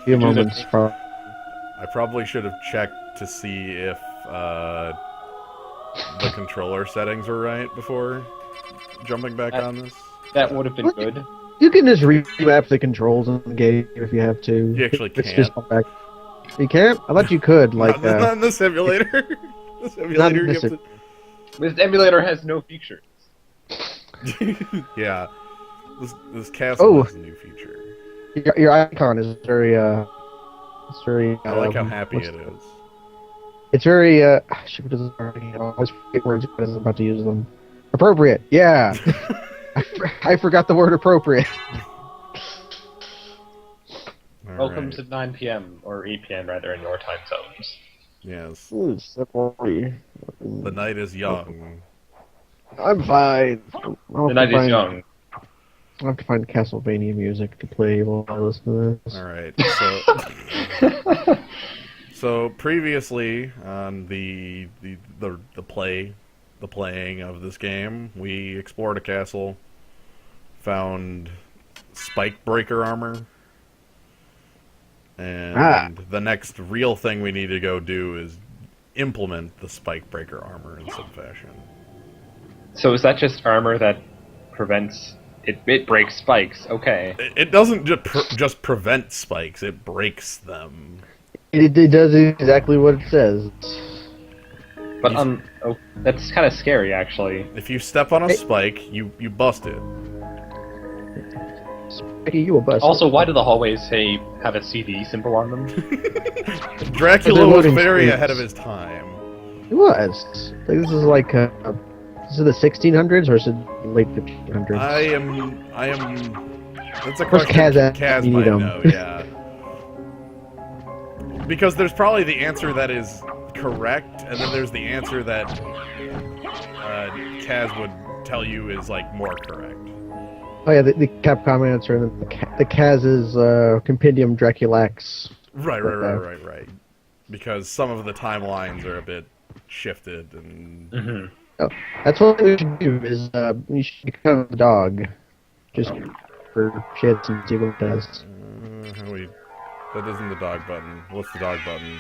few moments. I probably should have checked to see if the controller settings were right before jumping back on this. That would have been good. You can just remap the controls in the game if you have to. You actually It's can't. just back. You can't? I thought you could. Like, not in the simulator. The simulator, you have to... This emulator has no features. Yeah. This castle has a new feature. Your icon is very, it's very... I like how happy it is. It's very, shit, what is it? I always forget words because I'm about to use them. Appropriate, yeah! I forgot the word appropriate. Welcome to 9 p.m. or 8 p.m. rather in your time zones. Yes. The The night is young. I'm fine. The night is young. I'll have to find Castlevania music to play while I listen to this. Alright, so previously on the playing of this game, we explored a castle, found spike breaker armor, and the next real thing we need to go do is implement the spike breaker armor in some fashion. So is that just armor that prevents it breaks spikes? Okay. It doesn't just prevent spikes; it breaks them. It does exactly what it says. But that's kind of scary, actually. If you step on a spike, you bust it. You a bust. Also, why do the hallways have a CD symbol on them? Dracula was very ahead of his time. He was. Like, this is like is it the 1600s or is it late 1500s? I am. That's a Of course, question Kaz might know. Yeah. Because there's probably the answer that is correct, and then there's the answer that Kaz would tell you is like more correct. Oh yeah, the Capcom answer, and then the Kaz's Compendium Draculax. Right. Because some of the timelines are a bit shifted, and Oh, that's what we should do. Is we should become the dog, just for shits and see what it does. That isn't the dog button. What's the dog button?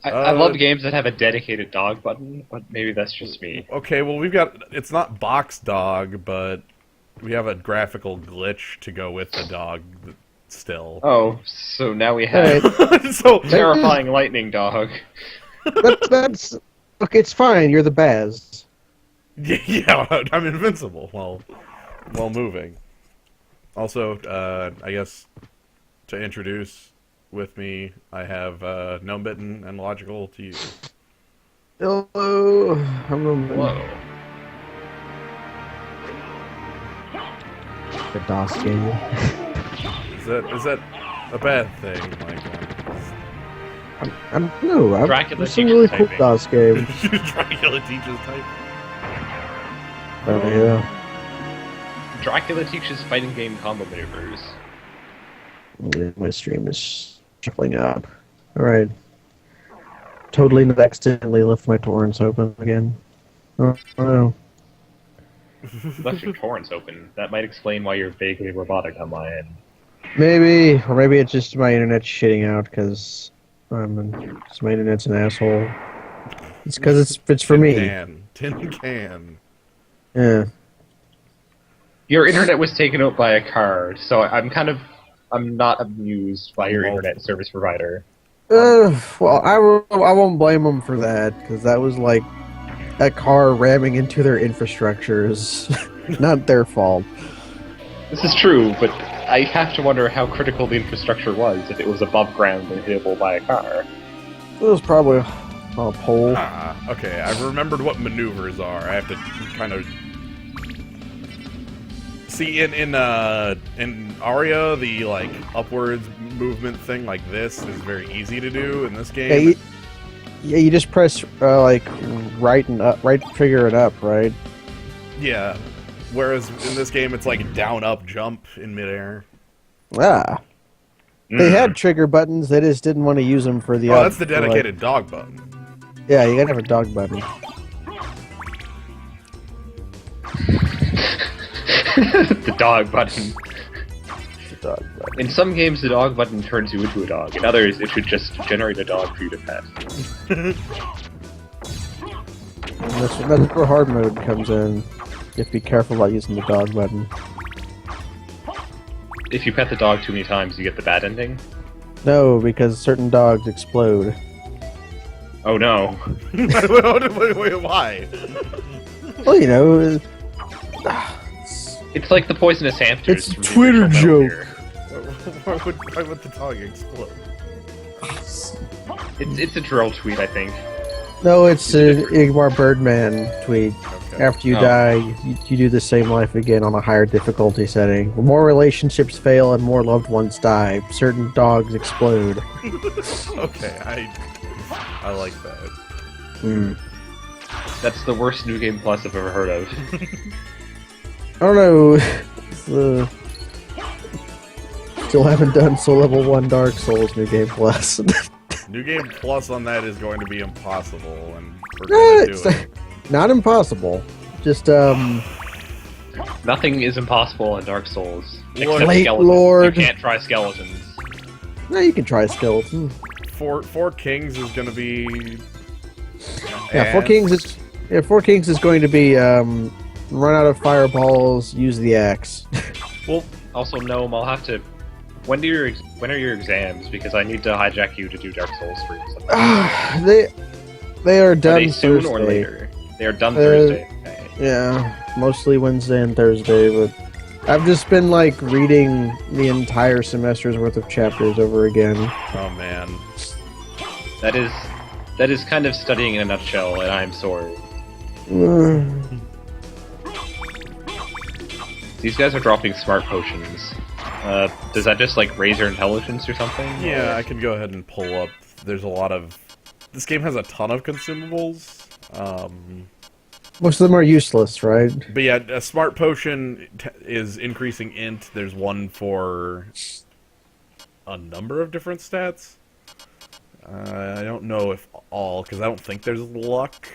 I love games that have a dedicated dog button, but maybe that's just me. Okay, well it's not box dog, but we have a graphical glitch to go with the dog still. Oh, so now we have So terrifying lightning dog. That's okay. It's fine. You're the Baz. Yeah, I'm invincible while moving. Also, I guess to introduce with me, I have Gnome Bitten and Logical to you. Hello. Whoa. The DOS game. Is that a bad thing, Michael? I'm Dracula some really teaches cool typing. DOS games. Dracula teaches type. Oh yeah. Dracula teaches fighting game combo maneuvers. Yeah, my stream is shuffling up. Alright. Totally accidentally left my torrents open again. Oh no. You left your torrents open. That might explain why you're vaguely robotic on my end. Maybe, or maybe it's just my internet's shitting out because my internet's an asshole. It's because it's for me. Tin can. Yeah. Your internet was taken out by a car, so I'm not amused by your internet service provider. Well, I won't blame them for that, because that was like a car ramming into their infrastructures. Not their fault. This is true, but I have to wonder how critical the infrastructure was if it was above ground and hittable by a car. It was probably a pole. Okay, I remembered what maneuvers are. I have to kind of... See, in Aria, the, like, upwards movement thing like this is very easy to do in this game. Yeah, you just press, like, right trigger and up, right? Yeah. Whereas in this game, it's like down, up, jump in midair. Ah. They had trigger buttons, they just didn't want to use them for the... Oh, that's the dedicated dog button. Yeah, you gotta have a dog button. The dog button. dog button. In some games, the dog button turns you into a dog. In others, it should just generate a dog for you to pet. And that's where hard mode comes in. You have to be careful about using the dog button. If you pet the dog too many times, you get the bad ending. No, because certain dogs explode. Oh no. Wait, why? Well, you know, It's like the poisonous hamsters. it's a from the Twitter original Metal joke. Gear. Why would the dog explode? It's a drill tweet, I think. No, it's an Igmar Birdman tweet. Okay. After you Oh. die, you do the same life again on a higher difficulty setting. More relationships fail and more loved ones die. Certain dogs explode. Okay, I like that. Hmm. That's the worst New Game Plus I've ever heard of. I don't know. Still haven't done Soul Level 1 Dark Souls New Game Plus. New Game Plus on that is going to be impossible, and we're going to It's do it. not impossible. Just, Nothing is impossible in Dark Souls. Lord. Except Late skeletons. Lord. You can't try skeletons. no, you can try Skeleton. Four Kings is going to be... Yeah, Four Kings is going to be, run out of fireballs, use the axe. Well, Also, Gnome, I'll have to... When are your exams? Because I need to hijack you to do Dark Souls 3 or something. they are Are done they soon Thursday. or later? They are done Thursday. Okay. Yeah, mostly Wednesday and Thursday, but I've just been like reading the entire semester's worth of chapters over again. oh man. That is kind of studying in a nutshell, and I'm sorry. These guys are dropping smart potions. Does that just like raise your intelligence or something? Yeah, I can go ahead and pull up. There's a lot of... This game has a ton of consumables. Most of them are useless, right? But yeah, a smart potion is increasing int. There's one for a number of different stats. I don't know if all, because I don't think there's luck.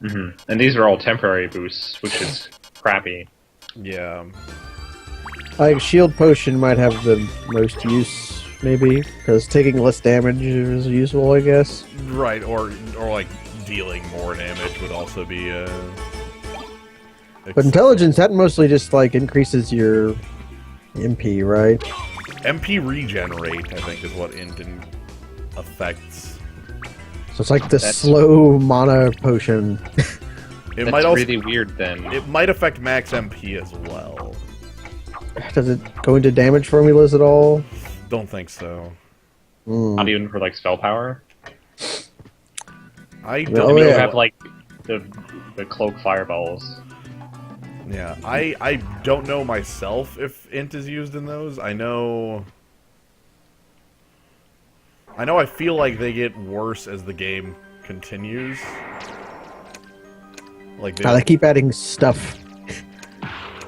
Mm-hmm. And these are all temporary boosts, which is crappy. Yeah. Like shield potion might have the most use, maybe, because taking less damage is useful, I guess. Right, or like dealing more damage would also be But intelligence, that mostly just like increases your MP, right? MP regenerate, I think, is what int affects. So it's like the That's- slow mana potion. It That's might also really weird then. it might affect max MP as well. Does it go into damage formulas at all? Don't think so. Not even for like spell power. I Oh, don't You yeah. have like the cloak fireballs. Yeah, I don't know myself if int is used in those. I know I feel like they get worse as the game continues. Like They keep adding stuff.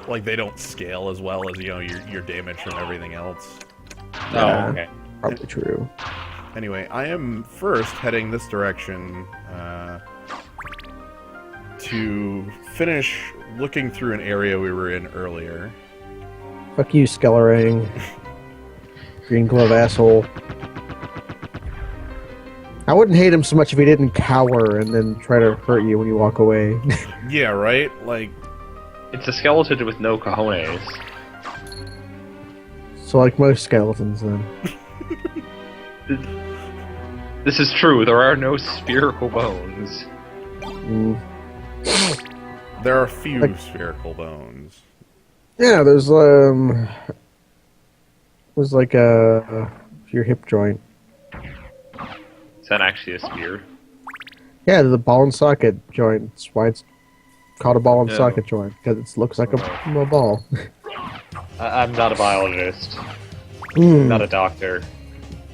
like they don't scale as well as, you know, your damage from everything else. Yeah. Oh, okay. Probably true. Anyway, I am first heading this direction to finish looking through an area we were in earlier. Fuck you, Skellerang. Green glove asshole. I wouldn't hate him so much if he didn't cower and then try to hurt you when you walk away. Yeah, right? Like, It's a skeleton with no cojones. So like most skeletons then. This is true. There are no spherical bones. Mm. there are few Like- spherical bones. Yeah, there's was like your hip joint. Is that actually a spear? Yeah, the ball and socket joint. That's why it's called a ball and Yeah. socket joint, because it looks like a ball. I'm not a biologist. Mm. Not a doctor.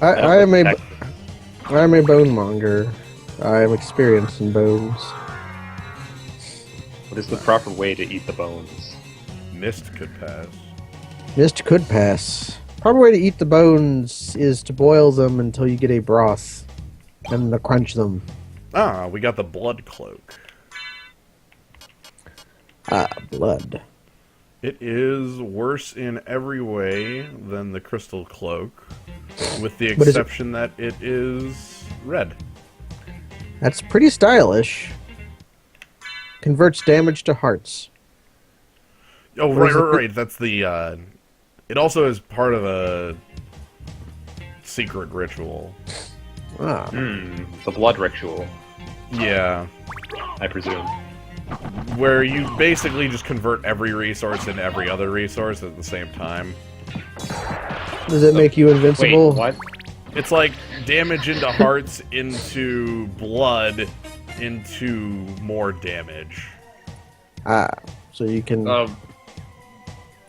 I am a Tech- bone monger. I am experienced in bones. What is the proper way to eat the bones? Mist could pass. Mist could pass. Proper way to eat the bones is to boil them until you get a broth, and to crunch them. Ah, we got the blood cloak. Ah, blood. It is worse in every way than the Crystal Cloak, with the But is it- exception that it is red. That's pretty stylish. Converts damage to hearts. Oh, Or right, is it- right. That's the. It also is part of a secret ritual. Ah. The blood ritual, Yeah, I presume. where you basically just convert every resource into every other resource at the same time. Does it make you invincible? Wait, what? It's like damage into hearts, into blood, into more damage. Ah. So you can Um,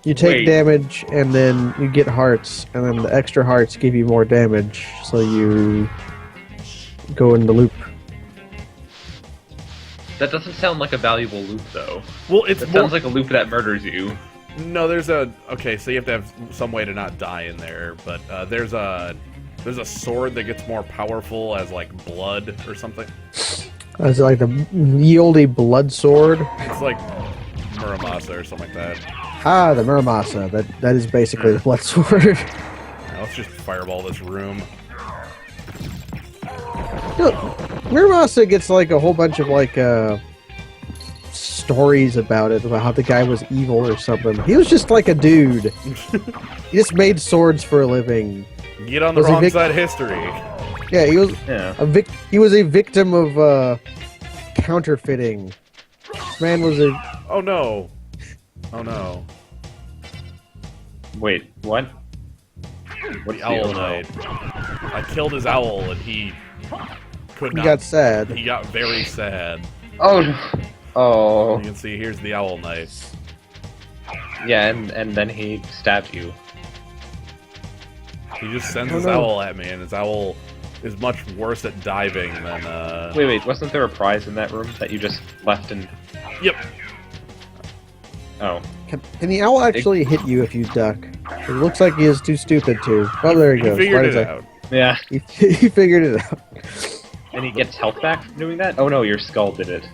you take wait. damage and then you get hearts, and then the extra hearts give you more damage. So you go in the loop. that doesn't sound like a valuable loop, though. Well, it's That more. sounds like a loop that murders you. No, there's a. Okay, so you have to have some way to not die in there, but there's a sword that gets more powerful as like blood or something. It's like the yieldy blood sword. It's like Muramasa or something like that. Ah, the Muramasa. That is basically the blood sword. Now, let's just fireball this room. Look, Muramasa gets like a whole bunch of like stories about it, about how the guy was evil or something. He was just like a dude. He just made swords for a living. Get on the Was he wrong side of history. Yeah, he was Yeah. he was a victim of counterfeiting. This man was a Oh no. Oh no. Wait, what? What's The Owl oh, no? Knight. I killed his owl and he could he not. got sad. He got very sad. Oh, no. Oh, You can see here's the Owl Knight. yeah, and then he stabbed you. He just sends Oh, his no. owl at me, and his owl is much worse at diving than. Wait, wasn't there a prize in that room that you just left in? Yep. Oh, Can the owl actually hit you if you duck? It looks like he is too stupid to. Oh, there he He goes. figured Why it does out. yeah. He figured it out. And he gets health back from doing that? Oh no, your skull did it.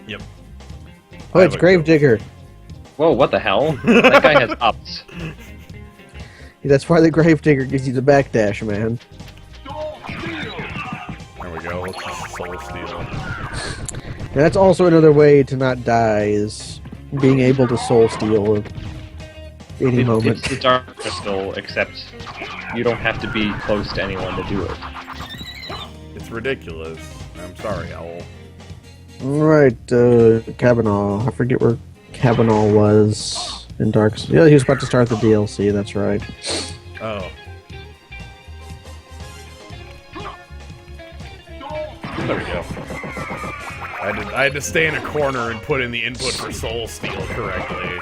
Yep. Oh, it's I would Gravedigger. Whoa, what the hell? That guy has ups. That's why the Gravedigger gives you the backdash, man. There we go. Let's just soul steal. And that's also another way to not die, is being able to soul steal at any moment. It's the Dark Crystal, except you don't have to be close to anyone to do it. It's ridiculous. I'm sorry, Owl. Right, Kavanaugh. I forget where Kavanaugh was in Dark. Yeah, he was about to start the DLC. That's right. Oh. There we go. I had to stay in a corner and put in the input for Soul Steal correctly.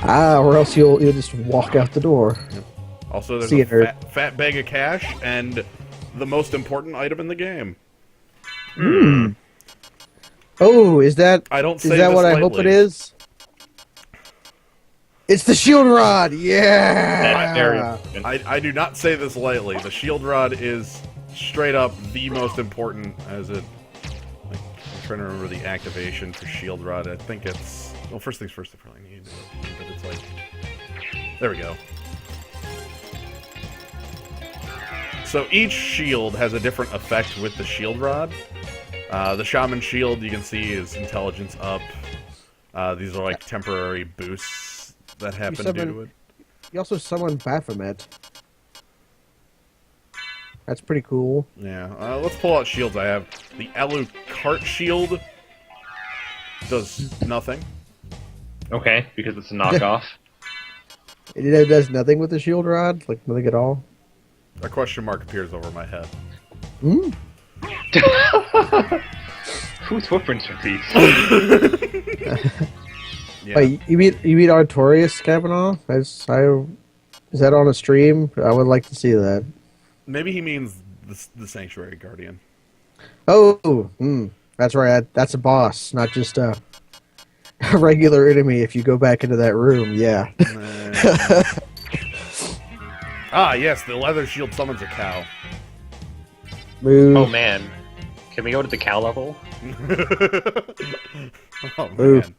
Ah, or else you'll just walk out the door. Also, there's See a you, nerd. fat bag of cash and the most important item in the game. Oh, is that I don't say that this what I hope it lightly. is? It's the shield rod. Yeah. That's very important. I do not say this lightly. The shield rod is straight up the most important as it. Like, I'm trying to remember the activation for shield rod. I think it's. Well, first things first, I probably need it. But it's like. There we go. So each shield has a different effect with the shield rod. The shaman shield, you can see, is intelligence up. These are like temporary boosts that happen due to it. You also summon Baphomet. That's pretty cool. Yeah, let's pull out shields. I have the Alucard shield. Does nothing. Okay, because it's a knockoff. It does nothing with the shield rod, like nothing at all. A question mark appears over my head. Hmm. Whose footprints are these? Yeah. Wait, you mean Artorias Kavanaugh? Is that on a stream? I would like to see that. Maybe he means the Sanctuary Guardian. Oh, that's right. That's a boss, not just a regular enemy. If you go back into that room, yeah. Ah, yes, the leather shield summons a cow. Move. Oh man. Can we go to the cow level? Oh, Ooh. man.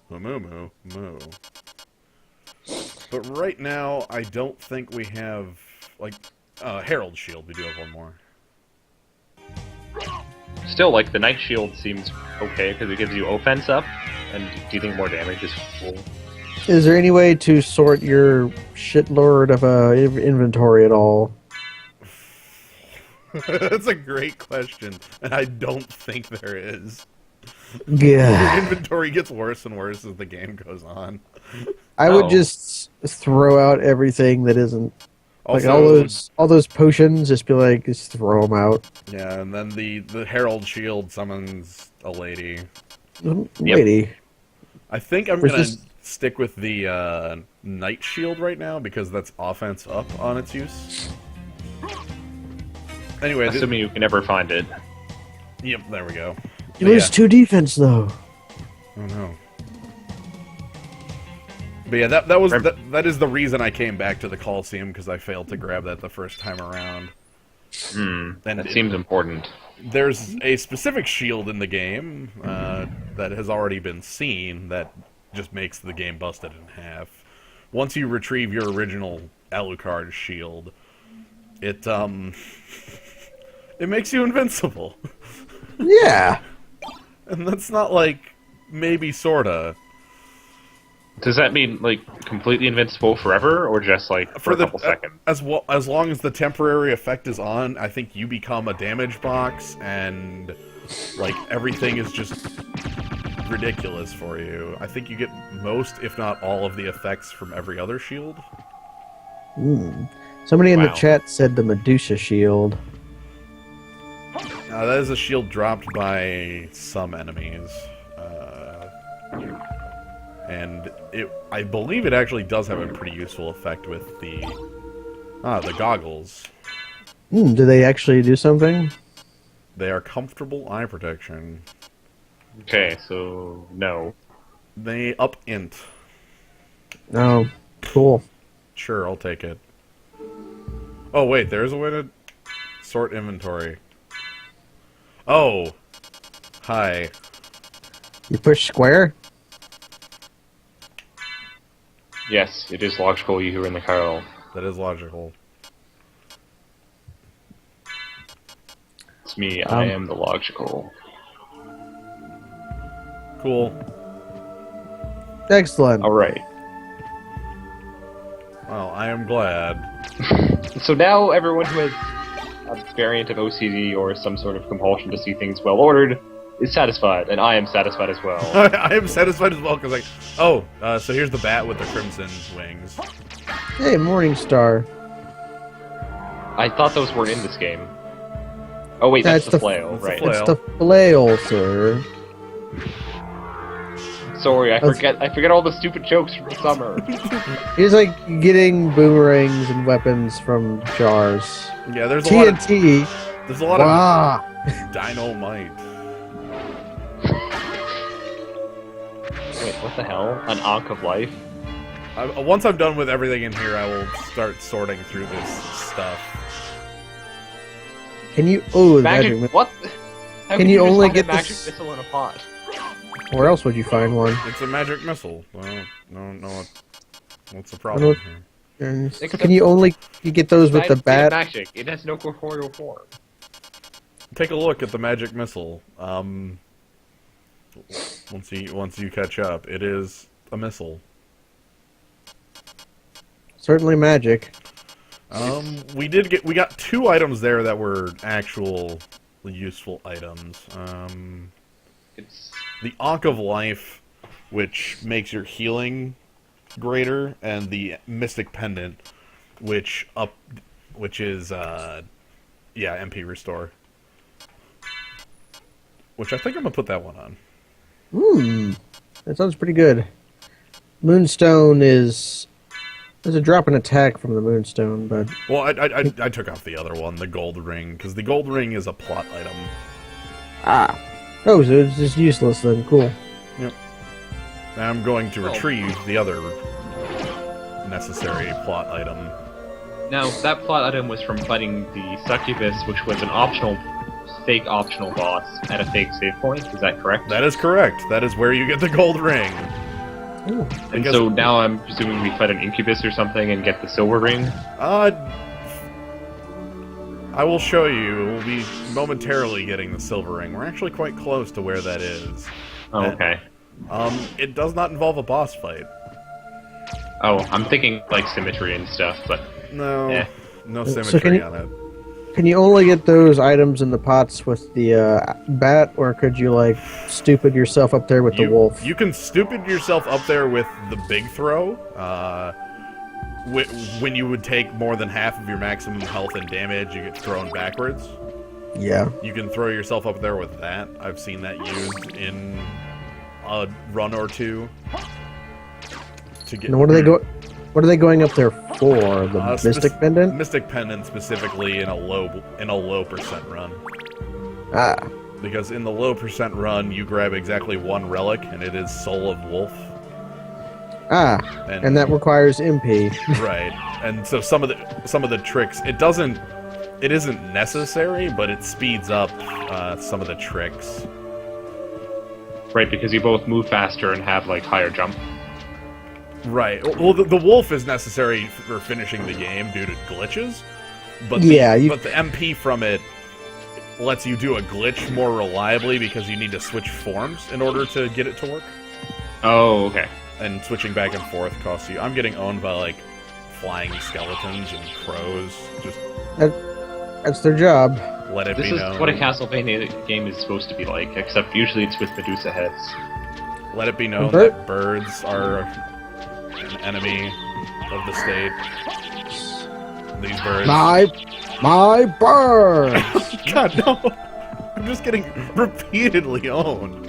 Moo moo moo. But right now, I don't think we have like Herald Shield. We do have one more. Still, like, the Night Shield seems okay, because it gives you offense up, and dealing more damage is cool. Is there any way to sort your shitlord of inventory at all? That's a great question, and I don't think there is. Yeah. Your inventory gets worse and worse as the game goes on. I would just throw out everything that isn't Also, like all those potions. Just be like, just throw them out. yeah, and then the Herald Shield summons a lady. Lady. I think I'm Where's gonna this- stick with the Night Shield right now because that's offense up on its use. Anyway, Assuming you can never find it. yep, there we go. You lose 2 defense though. Oh no. But yeah, that is the reason I came back to the Coliseum, because I failed to grab that the first time around. And That seems important. There's a specific shield in the game that has already been seen that just makes the game busted in half. Once you retrieve your original Alucard shield, it makes you invincible. Yeah. And that's not like maybe sorta. Does that mean, like, completely invincible forever, or just, like, for a couple seconds? As long as the temporary effect is on, I think you become a damage box, and, like, everything is just ridiculous for you. I think you get most, if not all, of the effects from every other shield. Somebody in the Wow. chat said the Medusa shield. That is a shield dropped by some enemies. And I believe it actually does have a pretty useful effect with the goggles. Do they actually do something? They are comfortable eye protection. Okay, so, no. They up int. Oh, cool. Sure, I'll take it. Oh wait, there's a way to sort inventory. Oh, hi. You push square? Yes, it is logical you were in the Carl. That is logical. It's me, I am the logical. Cool. Excellent. Alright. Well, I am glad. So now everyone who has a variant of OCD or some sort of compulsion to see things well ordered is satisfied, and I am satisfied as well. I am satisfied as well, because like, oh, so here's the bat with the crimson wings. Hey, Morningstar. I thought those weren't in this game. Oh wait, that's the flail, right? flail. It's the flail, sir. Sorry, I forget all the stupid jokes from the summer. He's like getting boomerangs and weapons from jars. Yeah, there's a lot of TNT. Wow. dynamite. Wait, what the hell? An Ankh of Life? Once I'm done with everything in here, I will start sorting through this stuff. Can you? Oh, the Magic? magic. What? How Can you just only find get a magic this- missile in a pot? Where else would you find one? It's a magic missile. Well, no, what's the problem here? And Except can you get those with the Science bat? magic. It has no corporeal form. Take a look at the magic missile. Once you catch up, it is a missile. Certainly magic. We got 2 items there that were actual useful items. It's The Ankh of Life, which makes your healing greater, and the Mystic Pendant, which is MP restore. Which I think I'm gonna put that one on. That sounds pretty good. Moonstone is... There's a drop in attack from the Moonstone, but... Well, I took off the other one, the Gold Ring, because the Gold Ring is a plot item. Ah. Oh, so it's just useless then. Cool. Yep. Now I'm going to retrieve the other necessary plot item. now that plot item was from fighting the Succubus, which was an fake optional boss at a fake save point. Is that correct? That is correct. That is where you get the Gold Ring. Ooh. And Because- so now I'm presuming we fight an incubus or something and get the silver ring. I will show you. We'll be momentarily getting the silver ring. We're actually quite close to where that is. Oh, And, okay. It does not involve a boss fight. Oh, I'm thinking like symmetry and stuff, but No, Eh. no So symmetry on it. Can you only get those items in the pots with the bat, or could you like stupid yourself up there with the wolf? You can stupid yourself up there with the big throw. When you would take more than half of your maximum health and damage, you get thrown backwards. Yeah. You can throw yourself up there with that. I've seen that used in a run or two. To get. And what are they What are they going up there for? The Mystic Pendant? Mystic Pendant specifically in a low percent run. Ah. Because in the low percent run, you grab exactly one relic, and it is Soul of Wolf. Ah. And that requires MP. Right. And so some of the tricks, it isn't necessary, but it speeds up some of the tricks. right, because you both move faster and have like higher jump. Right. Well, the wolf is necessary for finishing the game due to glitches, but but the MP from it lets you do a glitch more reliably because you need to switch forms in order to get it to work. Oh, okay. And switching back and forth costs you. I'm getting owned by like flying skeletons and crows. Just that's their job. let it This be is known. what a Castlevania game is supposed to be like, except usually it's with Medusa heads. Let it be known bird- that birds are an enemy of the state. These birds. My bird. God, no! I'm just getting repeatedly owned.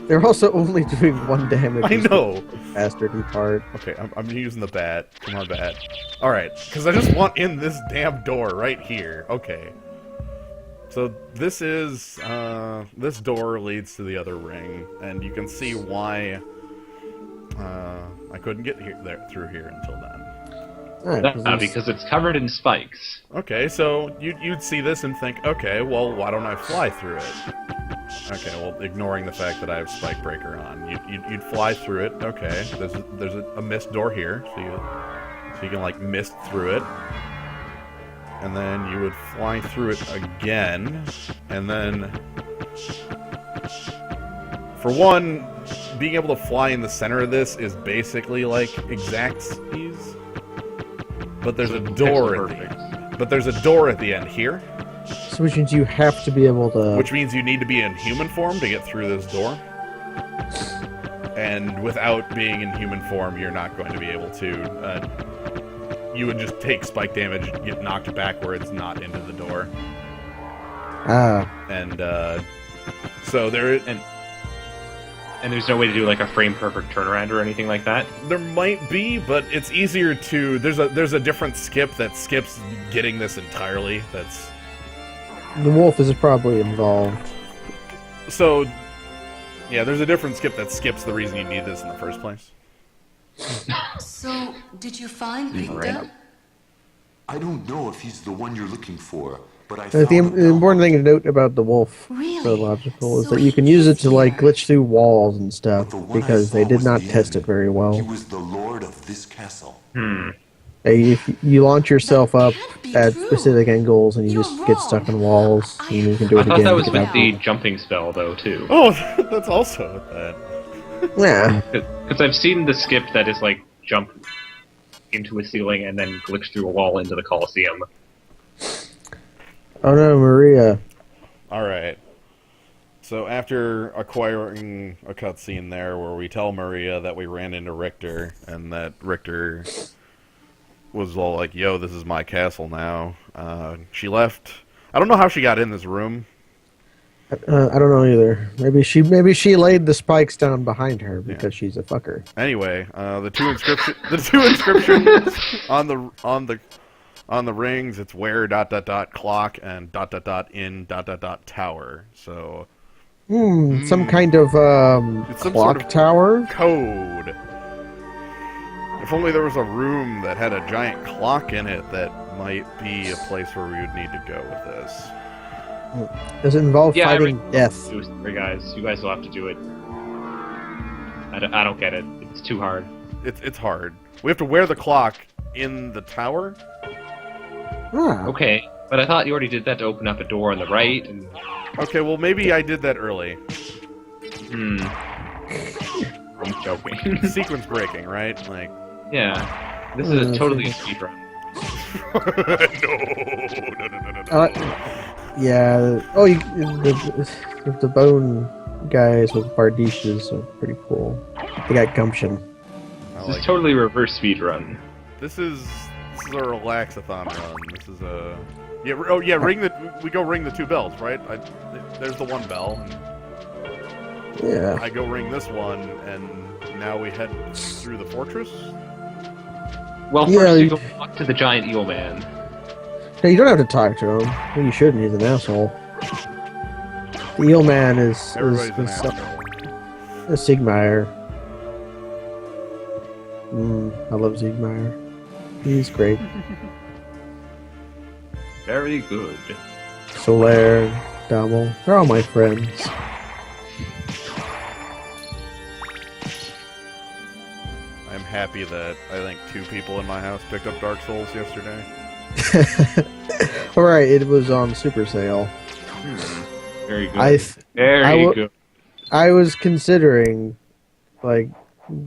They're also only doing 1 damage. I know. Bastardy part. Okay, I'm using the bat. Come on, bat. Alright, because I just want in this damn door right here. Okay. So this is, this door leads to the other ring, and you can see why, I couldn't get through here until then. Because it's covered in spikes. Okay, so you'd see this and think, okay, well, why don't I fly through it? Okay, well, ignoring the fact that I have Spike Breaker on, you'd fly through it. Okay, there's a mist door here, so you can like mist through it, and then you would fly through it again, and then for one, being able to fly in the center of this is basically like exact ease. But there's a door at the end. But there's a door at the end here. So which means you have to be able to... Which means you need to be in human form to get through this door. And without being in human form, you're not going to be able to... you would just take spike damage, get knocked backwards, not into the door. Ah. And, so there... And there's no way to do like a frame perfect turnaround or anything like that? There might be, but it's easier to... There's a different skip that skips getting this entirely. That's... The wolf is probably involved. So, yeah, there's a different skip that skips the reason you need this in the first place. So, did you find Victor? Right. I don't know if he's the one you're looking for, but I The found him. important thing to note about the wolf, Really? so logical, is So that you can he use it is to like here. glitch through walls and stuff, But the one I because they saw did was not the test end. it very He well. was the lord of this castle. If you launch yourself That up can't be at true. specific angles and you You're just get stuck in walls, I- and you can do I it thought again. that was to with get the out. jumping spell, though, too. Oh, that's also with that. Yeah. Because I've seen the skip that is like jump into a ceiling and then glitch through a wall into the Colosseum. Oh no, Maria. Alright. So after acquiring a cutscene there where we tell Maria that we ran into Richter, and that Richter was all like, yo, this is my castle now, she left. I don't know how she got in this room. I don't know either. Maybe she laid the spikes down behind her because she's a fucker. Anyway, the two inscriptions on the rings, it's where ... clock and ... in ... tower. So Some kind of It's some clock sort of- tower. code. If only there was a room that had a giant clock in it, that might be a place where we would need to go with this. Does it involve Yeah, fighting death? Sorry, guys. You guys will have to do it. I don't get it. It's too hard. It's hard. We have to wear the clock in the tower. Ah. Okay, but I thought you already did that to open up a door on the right. And... Okay, well maybe I did that early. I'm joking. Sequence breaking, right? Like. Yeah. This is totally a speedrun. No. Yeah. Oh, the bone guys with bardiches are pretty cool. They got gumption. This is totally reverse speedrun. This is a relaxathon run. This is a we go ring the 2 bells, right? There's the 1 bell. And Yeah. I go ring this one, and now we head through the fortress. Well, first you go talk to the giant eel man. No, you don't have to talk to him. Well, you shouldn't. He's an asshole. The eel man is Everybody's an a asshole. Siegmeyer. I love Siegmeyer. He's great. Very good. Solaire, Dommel, they're all my friends. I'm happy that I think 2 people in my house picked up Dark Souls yesterday. Alright, it was on super sale. Very good. Very good. I was considering, like,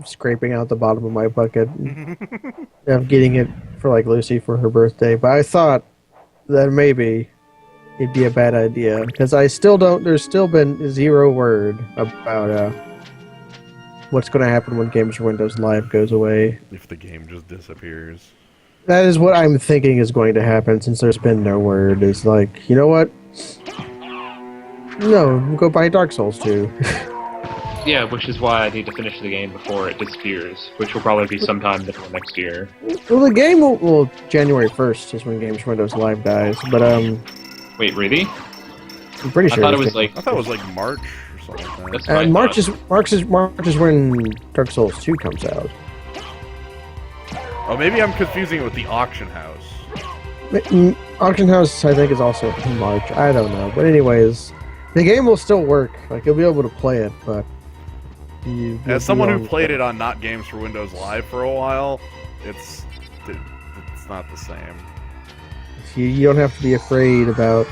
scraping out the bottom of my bucket of getting it for, like, Lucy for her birthday, but I thought that maybe it'd be a bad idea, because there's still been 0 word about, what's going to happen when Games for Windows Live goes away. If the game just disappears. That is what I'm thinking is going to happen, since there's been no word. Is like, you know what? No, go buy Dark Souls 2. Yeah, which is why I need to finish the game before it disappears, which will probably be sometime next year. Well, the game will January 1st is when Games for Windows Live dies, but Wait, really? I'm pretty sure I thought it was like March or something like that. That's what I thought. March is when Dark Souls 2 comes out. Oh, maybe I'm confusing it with the auction house. Auction House, I think, is also in March. I don't know, but anyways, the game will still work. Like, you'll be able to play it, but as someone who played it on not Games for Windows Live for a while, it's not the same. You don't have to be afraid about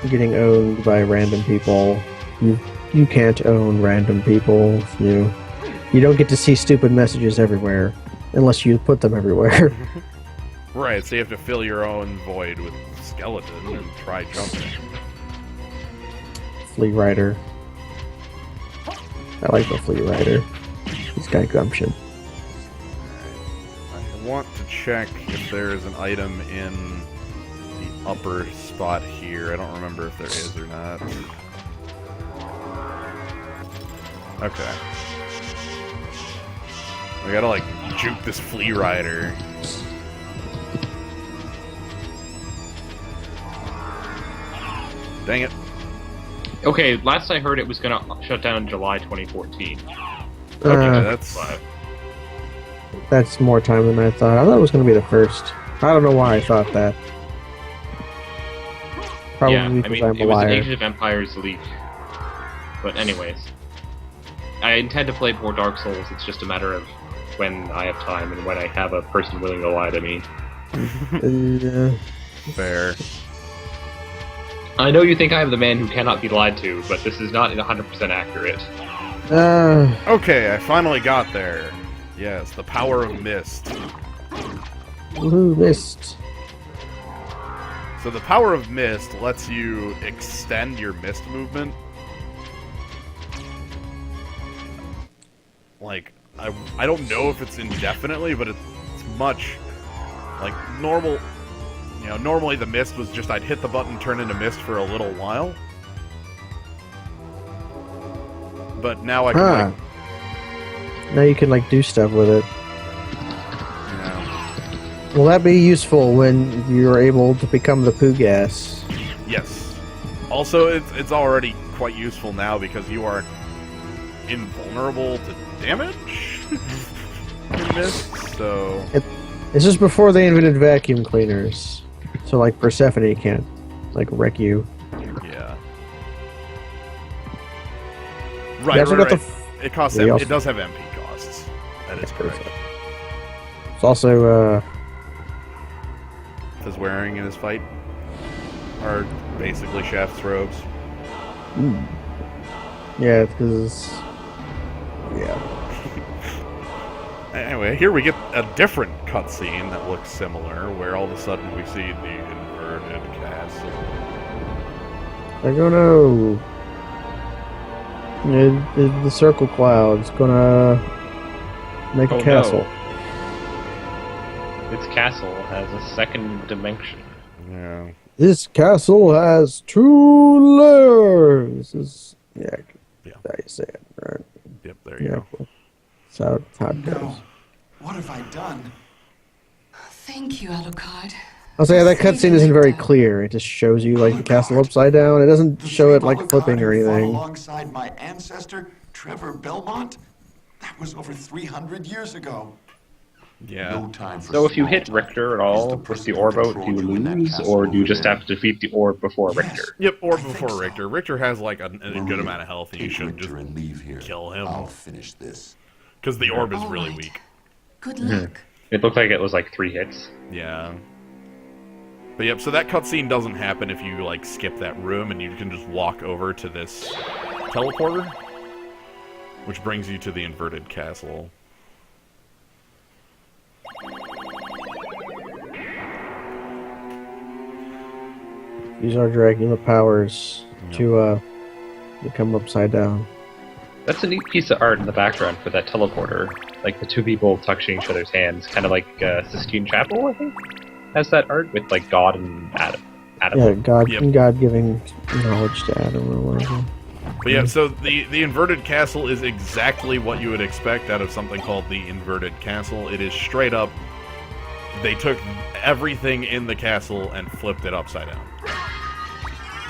getting owned by random people. You can't own random people. You don't get to see stupid messages everywhere unless you put them everywhere. Right, so you have to fill your own void with skeleton and try jumping. Flea Rider. I like the Flea Rider. He's got gumption. I want to check if there is an item in the upper spot here. I don't remember if there is or not. Okay. I gotta, like, juke this Flea Rider. Dang it. Okay, last I heard it was gonna shut down in July 2014. Okay, that's more time than I thought. I thought it was going to be the first. I don't know why I thought that. Probably yeah, I mean, because I'm a it was liar. an Age of Empires leak. But anyways. I intend to play more Dark Souls, it's just a matter of when I have time and when I have a person willing to lie to me. Fair. I know you think I am the man who cannot be lied to, but this is not 100% accurate. Okay, I finally got there. Yes, the power of mist. Ooh, mist. So the power of mist lets you extend your mist movement. Like, I don't know if it's indefinitely, but it's much like normal. You know, normally the mist was just I'd hit the button, turn into mist for a little while. But now I can now you can like do stuff with it. Yeah. Will that be useful when you're able to become the poo gas? Yes. Also, it's already quite useful now because you are invulnerable to damage in mist. So This is before they invented vacuum cleaners. So, like, Persephone can't, like, wreck you. yeah. Right. It costs. They It does have MP That is correct. It's also, His wearing in his fight are basically Shaft's robes. yeah, because, yeah. Anyway, here we get a different cutscene that looks similar, where all of a sudden we see the inverted castle. They're gonna... the circle cloud's gonna make a castle. No. Its castle has a second dimension. Yeah. This castle has 2 layers. Yeah, that's how you say it, right? Yep, there you go. Cool. That's how it goes. No. What have I done? Thank you, Alucard. I'll say that Saving cutscene isn't very Linda. clear. It just shows you like the castle upside down. It doesn't show it like flipping or Alucard who fought anything. alongside my ancestor, Trevor Belmont? That was over 300 years ago. Yeah. No time for So if you small hit talk. Richter at Is all the with person the who orb out, do controlled you you in that lose, castle or do you over just there? have to defeat the orb before Yes. Richter? Yep, or I think before so. Richter. Richter has like a good Maria, amount of health, and you take should just Richter and leave here. kill him. I'll finish this. Because the orb is All really right. weak. Good luck. It looked like it was like 3 hits. Yeah. But yep, so that cutscene doesn't happen if you like skip that room and you can just walk over to this teleporter, which brings you to the inverted castle. Use our Dracula powers to become upside down. That's a neat piece of art in the background for that teleporter. Like the 2 people touching each other's hands, kind of like Sistine Chapel, I think, has that art with like God and Adam. Yeah, God, Yep. God giving knowledge to Adam or whatever. But yeah, so the inverted castle is exactly what you would expect out of something called the inverted castle. It is straight up, they took everything in the castle and flipped it upside down.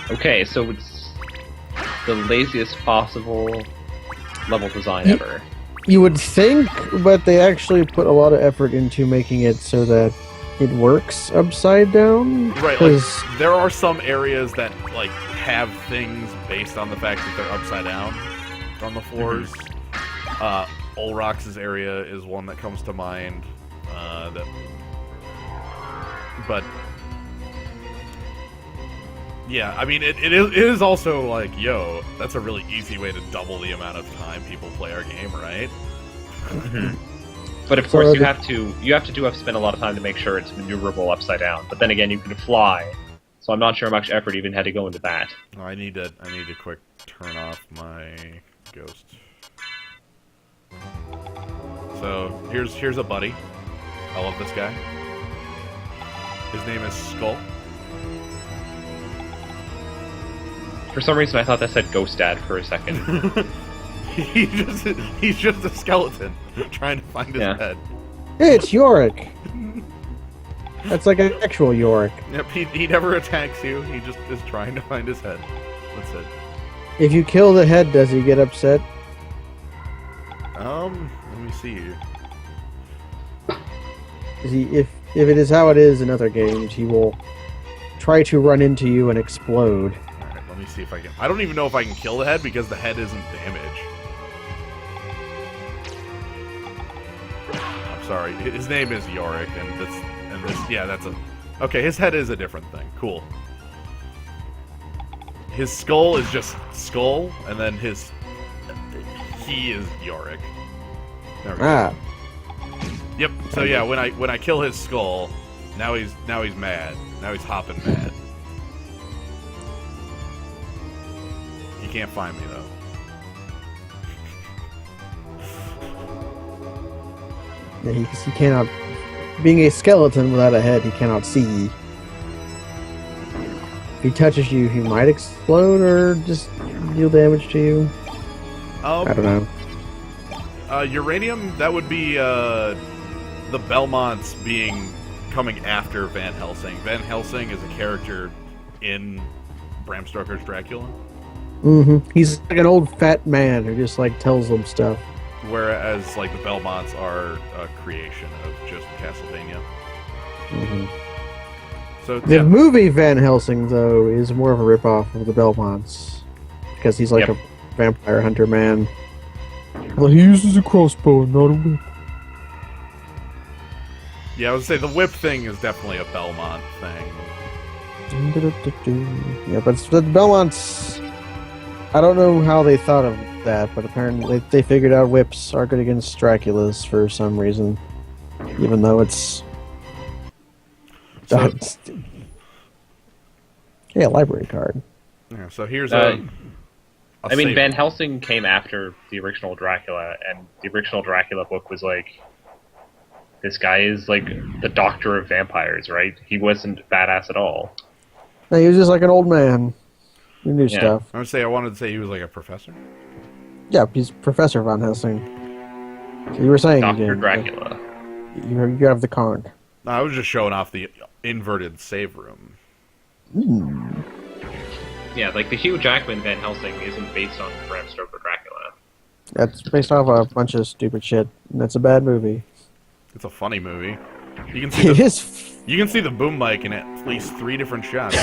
Okay, so it's the laziest possible level design ever. You would think, but they actually put a lot of effort into making it so that it works upside down. Right, 'cause- like, there are some areas that, like, have things based on the fact that they're upside down on the floors. Olrox's area is one that comes to mind. But yeah, I mean, it is also like, yo, that's a really easy way to double the amount of time people play our game, right? But of So course, you the- have to spend a lot of time to make sure it's maneuverable upside down. But then again, you can fly, so I'm not sure how much effort even had to go into that. Oh, I need to quick turn off my ghost. So here's a buddy. I love this guy. His name is Skull. For some reason, I thought that said Ghost Dad for a second. He's just a skeleton trying to find his Yeah. head. Hey, it's Yorick. That's like an actual Yorick. Yep, he never attacks you. He just is trying to find his head. That's it. If you kill the head, does he get upset? Let me see here. If it is how it is in other games, he will try to run into you and explode. Alright, let me see if I can. I don't even know if I can kill the head because the head isn't damaged. I'm sorry. His name is Yorick, and this, yeah, that's a. Okay, his head is a different thing. Cool. His skull is just skull, and then he is Yorick. There we go. Ah, Yep. So yeah, when I kill his skull, now he's mad. Now he's hopping mad. He can't find me though. yeah, he cannot. Being a skeleton without a head, he cannot see. If he touches you, he might explode or just deal damage to you. I don't know. Uranium. That would be the Belmonts coming after Van Helsing. Van Helsing is a character in Bram Stoker's Dracula, He's like an old fat man who just like tells them stuff. whereas like the Belmonts are a creation of just Castlevania. So The yeah, movie Van Helsing, though, is more of a ripoff of the Belmonts because he's like Yep. a vampire hunter man. Well, he uses a crossbow, not a whip. Yeah, I would say the whip thing is definitely a Belmont thing. Yeah, but the Belmonts. I don't know how they thought of that, but apparently they figured out whips are good against Dracula's for some reason, even though it's. So, yeah, library card. yeah, so here's I mean, Van Helsing came after the original Dracula, and the original Dracula book was like, this guy is like the doctor of vampires, right? He wasn't badass at all. No, he was just like an old man who knew stuff. I wanted to say he was like a professor. Yeah, he's Professor Van Helsing. So you were saying Dr. Dracula. You have the conch. No, I was just showing off the inverted save room. Yeah, like the Hugh Jackman Van Helsing isn't based on Bram Stoker Dracula. That's based off a bunch of stupid shit, and that's a bad movie. It's a funny movie. You can see You can see the boom mic in at least 3 different shots.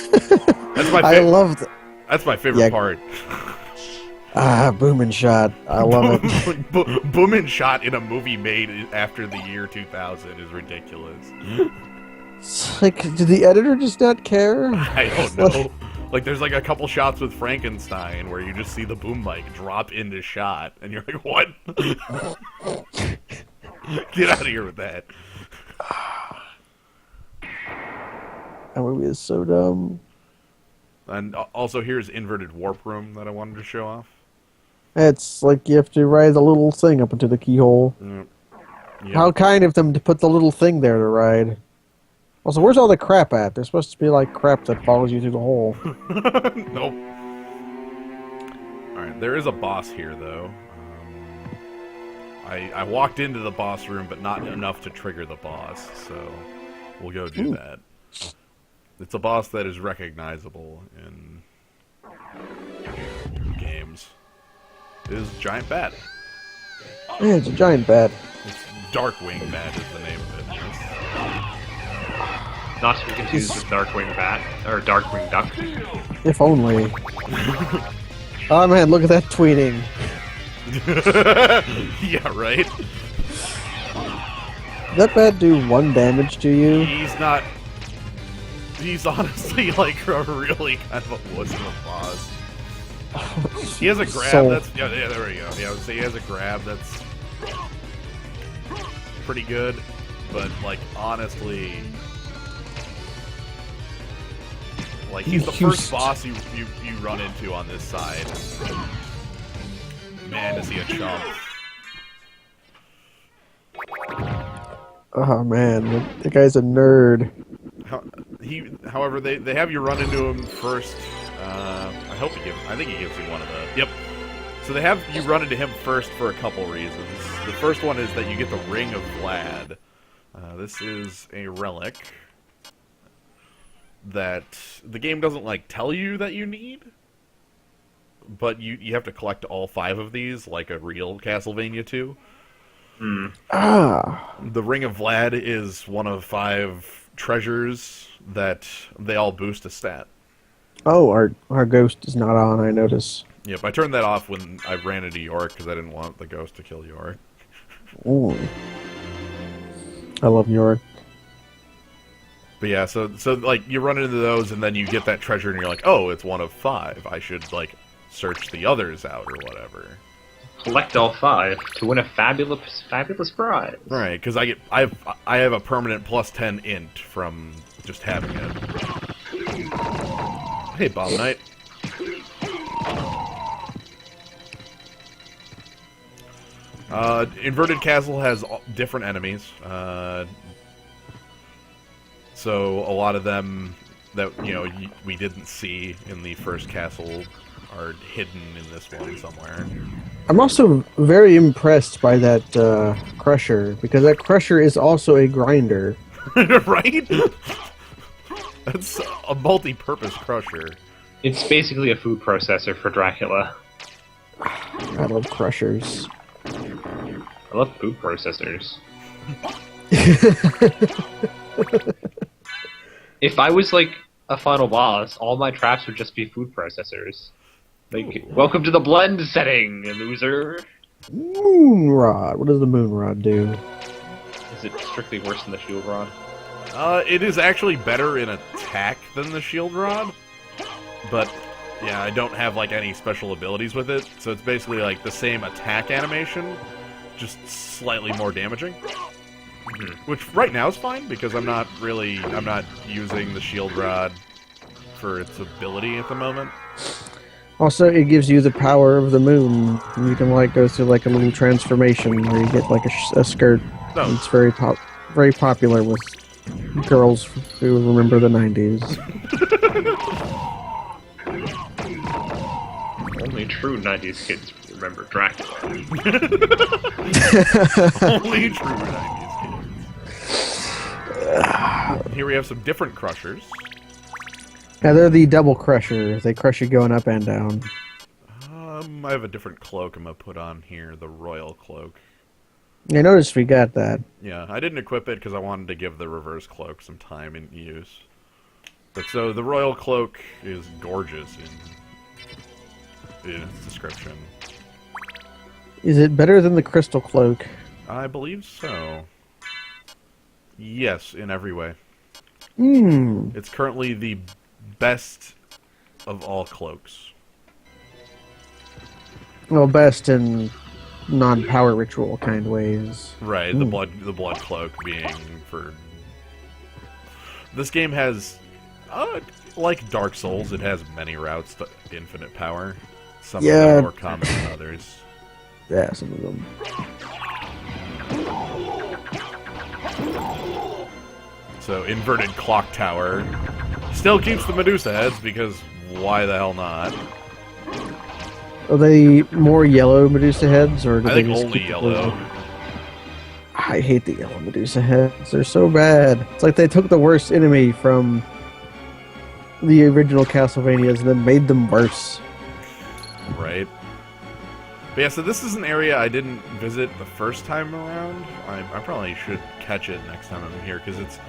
That's my. I love. That's my favorite part. Booming shot. I love it. Booming shot in a movie made after the year 2000 is ridiculous. It's like, did the editor just not care? I don't know. Like, there's like a couple shots with Frankenstein where you just see the boom mic drop into shot, and you're like, what? Get out of here with that. That movie is so dumb. And also, here's inverted warp room that I wanted to show off. It's like you have to ride the little thing up into the keyhole. Yep. How kind of them to put the little thing there to ride. Also, where's all the crap at? There's supposed to be like crap that follows you through the hole. Nope. Alright, there is a boss here, though. I walked into the boss room, but not enough to trigger the boss, so we'll go do that. It's a boss that is recognizable in games. It is Giant Bat. Yeah, it's a giant bat. It's Darkwing Bat is the name of it. Not to be confused with Darkwing Bat, or Darkwing Duck. If only. Oh man, look at that tweeting. Yeah, right? Did that bat do 1 damage to you? He's honestly like a really kind of a wuss of a boss. He has a grab that's... Yeah, there we go. Yeah, I would say he has a grab that's pretty good, but like, honestly... Like, he's the first boss you run into on this side. Man, is he a chump. Oh man, the guy's a nerd. However, they have you run into him first. I think he gives you one of the... Yep. So they have you run into him first for a couple reasons. The first one is that you get the Ring of Vlad. This is a relic that the game doesn't like tell you that you need, but you have to collect all 5 of these like a real Castlevania 2. The Ring of Vlad is one of 5 treasures that they all boost a stat. Oh, our ghost is not on, I notice. Yep, I turned that off when I ran into York because I didn't want the ghost to kill York. Ooh. I love York. But yeah, so like you run into those and then you get that treasure and you're like, oh, it's one of 5. I should like search the others out or whatever. Collect all 5 to win a fabulous prize. Right, because I have a permanent plus 10 int from just having it. Hey, Bomb Knight. Inverted Castle has different enemies. So a lot of them that we didn't see in the first castle are hidden in this one somewhere. I'm also very impressed by that crusher, because that crusher is also a grinder. Right? That's a multi-purpose crusher. It's basically a food processor for Dracula. I love crushers. I love food processors. If I was like a final boss, all my traps would just be food processors. Like, welcome to the blend setting, loser. Moonrod. What does the moonrod do? Is it strictly worse than the shield rod? It is actually better in attack than the shield rod, but yeah, I don't have like any special abilities with it, so it's basically like the same attack animation, just slightly more damaging. Which right now is fine because I'm not using the shield rod for its ability at the moment. Also, it gives you the power of the moon. You can like go through like a little transformation where you get like a skirt. Oh. It's very popular with girls who remember the 90s. Only true 90s kids remember Dracula. Only true 90s kids. Here we have some different crushers. Yeah, they're the double crusher. They crush you going up and down. I have a different cloak I'm going to put on here, the royal cloak. I noticed we got that. Yeah, I didn't equip it because I wanted to give the reverse cloak some time in use. But so the royal cloak is gorgeous in its description. Is it better than the crystal cloak? I believe so. Yes, in every way. It's currently the best of all cloaks. Well, best in non-power ritual kind ways. Right, the blood cloak being for... This game has, like Dark Souls, it has many routes to infinite power. Some of them are more common than others. Yeah, some of them. So, inverted clock tower still keeps the Medusa heads, because why the hell not? Are they more yellow Medusa heads, or do I they think just only keep yellow. I hate the yellow Medusa heads. They're so bad. It's like they took the worst enemy from the original Castlevanias and then made them worse. Right. But yeah, so this is an area I didn't visit the first time around. I probably should catch it next time I'm here, because it's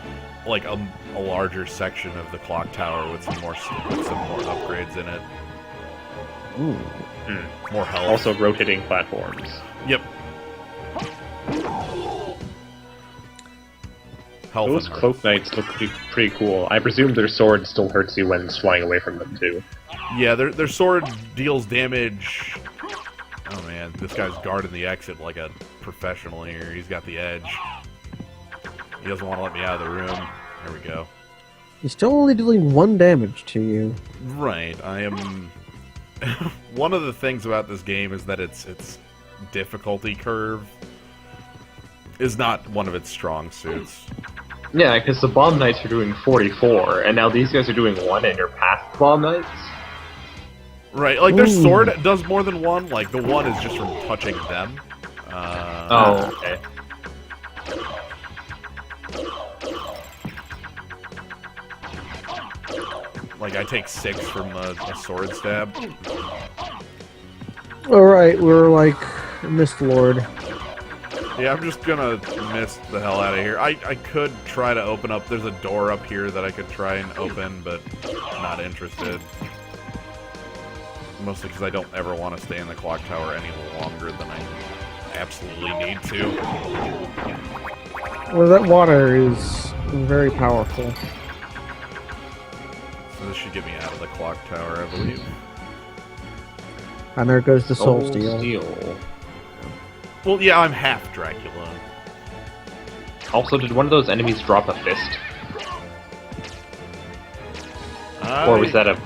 like a larger section of the clock tower with some more upgrades in it. Ooh. More health. Also rotating platforms. Yep. Health. Those cloak knights look pretty cool. I presume their sword still hurts you when flying away from them, too. Yeah, their sword deals damage. Oh man, this guy's guarding the exit like a professional here. He's got the edge. He doesn't want to let me out of the room. There we go. He's still only dealing 1 damage to you. Right, I am... One of the things about this game is that its difficulty curve is not one of its strong suits. Yeah, because the Bomb Knights are doing 44, and now these guys are doing 1 and you're past Bomb Knights? Right, like their sword does more than 1, like the 1 is just from touching them. Oh, okay. Like I take 6 from a sword stab. Alright, we're like Mist Lord. Yeah, I'm just gonna mist the hell out of here. I could try to open up, there's a door up here that I could try and open, but not interested. Mostly because I don't ever want to stay in the clock tower any longer than I absolutely need to. Well, that water is very powerful. So this should get me out of the clock tower, I believe. And there goes the Soul Steel. Well, yeah, I'm half Dracula. Also, did one of those enemies drop a fist? Or was that a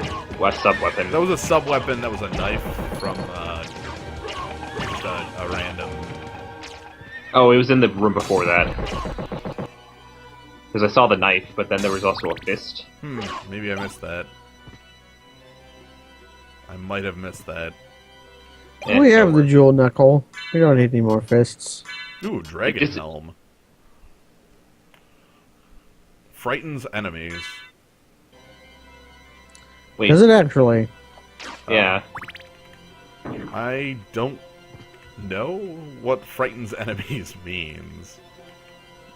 sub-weapon? That was a sub-weapon, that was a knife from just a random... Oh, it was in the room before that. Because I saw the knife, but then there was also a fist. Maybe I missed that. I might have missed that. Oh, we have the Jewel Knuckle. We don't need any more fists. Ooh, Dragon Helm. Frightens enemies. Wait. Does it actually? Yeah. I don't know what frightens enemies means.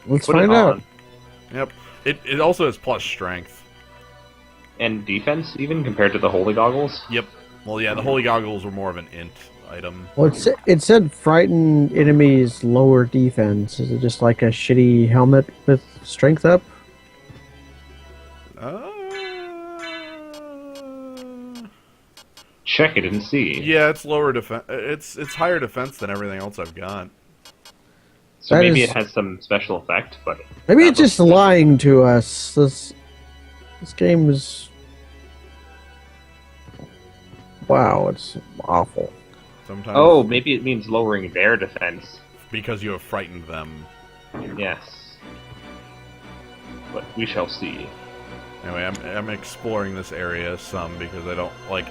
Let's find out. Yep. It also has plus strength. And defense, even, compared to the Holy Goggles? Yep. Well, yeah, the Holy Goggles were more of an int item. Well, it said frighten enemies lower defense. Is it just like a shitty helmet with strength up? Check it and see. Yeah, it's lower defense. It's higher defense than everything else I've got. So That maybe is- it has some special effect, but Maybe it's just lying to us. This game is... Wow, it's awful. Sometimes. Oh, maybe it means lowering their defense. Because you have frightened them. Yes. But we shall see. Anyway, I'm exploring this area some because I don't like.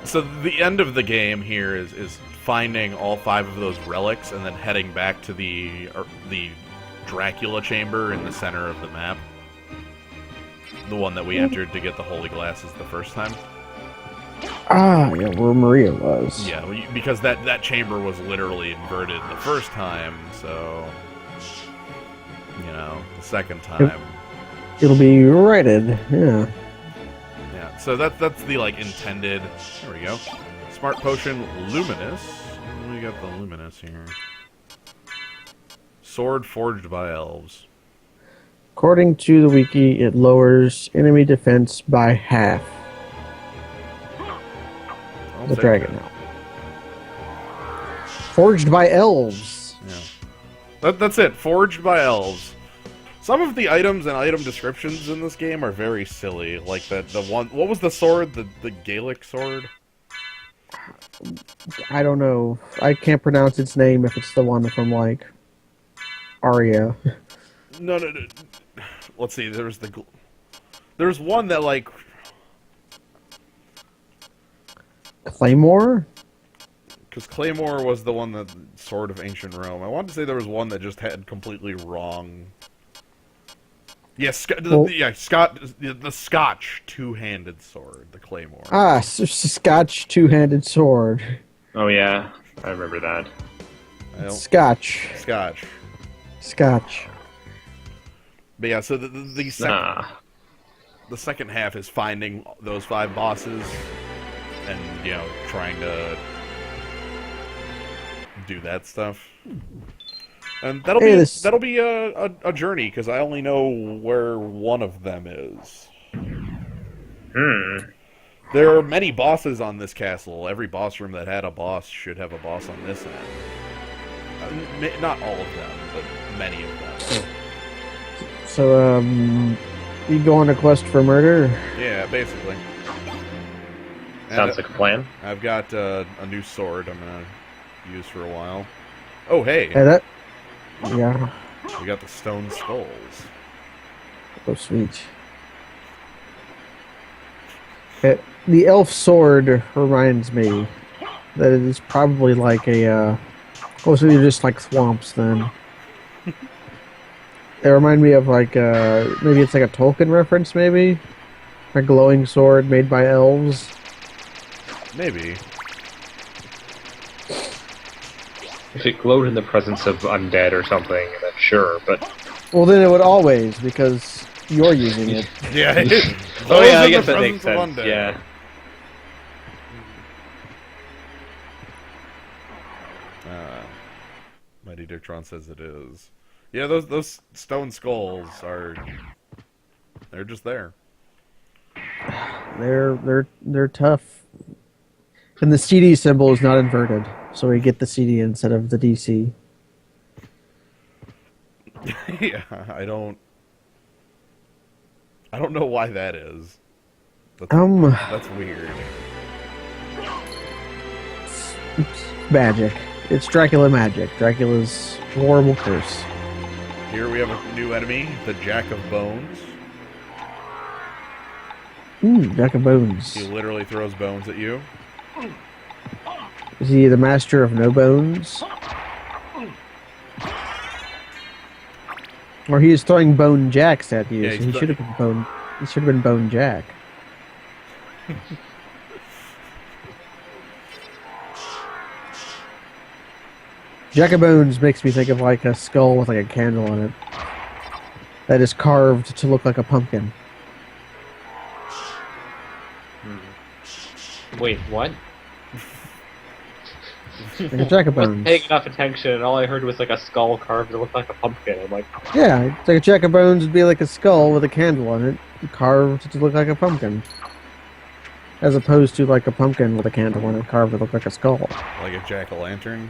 So the end of the game here is finding all 5 of those relics and then heading back to the Dracula chamber in the center of the map. The one that we entered to get the holy glasses the first time. Ah, yeah, where Maria was. Yeah, because that chamber was literally inverted the first time, so the second time. It'll be righted, yeah. Yeah, so that's the intended. There we go. Smart potion, luminous. We got the luminous here. Sword forged by elves. According to the wiki, it lowers enemy defense by half. I'll The take dragon it. now. Forged by elves. Yeah. That's it. Forged by elves. Some of the items and item descriptions in this game are very silly. Like the one. What was the sword? The Gaelic sword? I don't know. I can't pronounce its name if it's the one from, like, Arya. No. Let's see. There's one that like. Claymore? Because Claymore was the one that Sword of Ancient Rome. I wanted to say there was one that just had completely wrong. Yes, the Scotch two-handed sword, the Claymore. Ah, Scotch two-handed sword. Oh yeah, I remember that. Scotch. Scotch. But yeah, so the second half is finding those 5 bosses and trying to do that stuff. And that'll be a journey because I only know where one of them is. There are many bosses on this castle. Every boss room that had a boss should have a boss on this end. Not all of them, but many of them. So, you go on a quest for murder? Yeah, basically. Sounds like a plan. I've got a new sword I'm gonna use for a while. Oh, hey! Yeah. We got the stone skulls. Oh, sweet. The elf sword reminds me that it is probably like a... so they're just like swamps, then. They remind me of like, maybe it's like a Tolkien reference, maybe? A glowing sword made by elves. Maybe. If it glowed in the presence of undead or something, then sure, but... Well, then it would always, because you're using it. Yeah. Oh yeah, I guess that makes sense, yeah. Mighty Dictron says it is. Yeah, those stone skulls are... They're just there. They're tough. And the CD symbol is not inverted, so we get the CD instead of the DC. Yeah, I don't know why that is. That's weird. It's magic. It's Dracula magic. Dracula's horrible curse. Here we have a new enemy, the Jack of Bones. Jack of Bones. He literally throws bones at you. Is he the master of no bones? Or he is throwing bone jacks at you, Yeah, so he should have been bone. He should have been Bone Jack. Jack of Bones makes me think of like a skull with like a candle in it that is carved to look like a pumpkin. Wait, what? Like a jack of I wasn't bones. paying enough attention, and all I heard was like a skull carved that looked like a pumpkin. I'm like, Yeah, it's like a jack of bones would be like a skull with a candle on it, carved to look like a pumpkin. As opposed to like a pumpkin with a candle on it, carved to look like a skull. Like a jack-o'-lantern.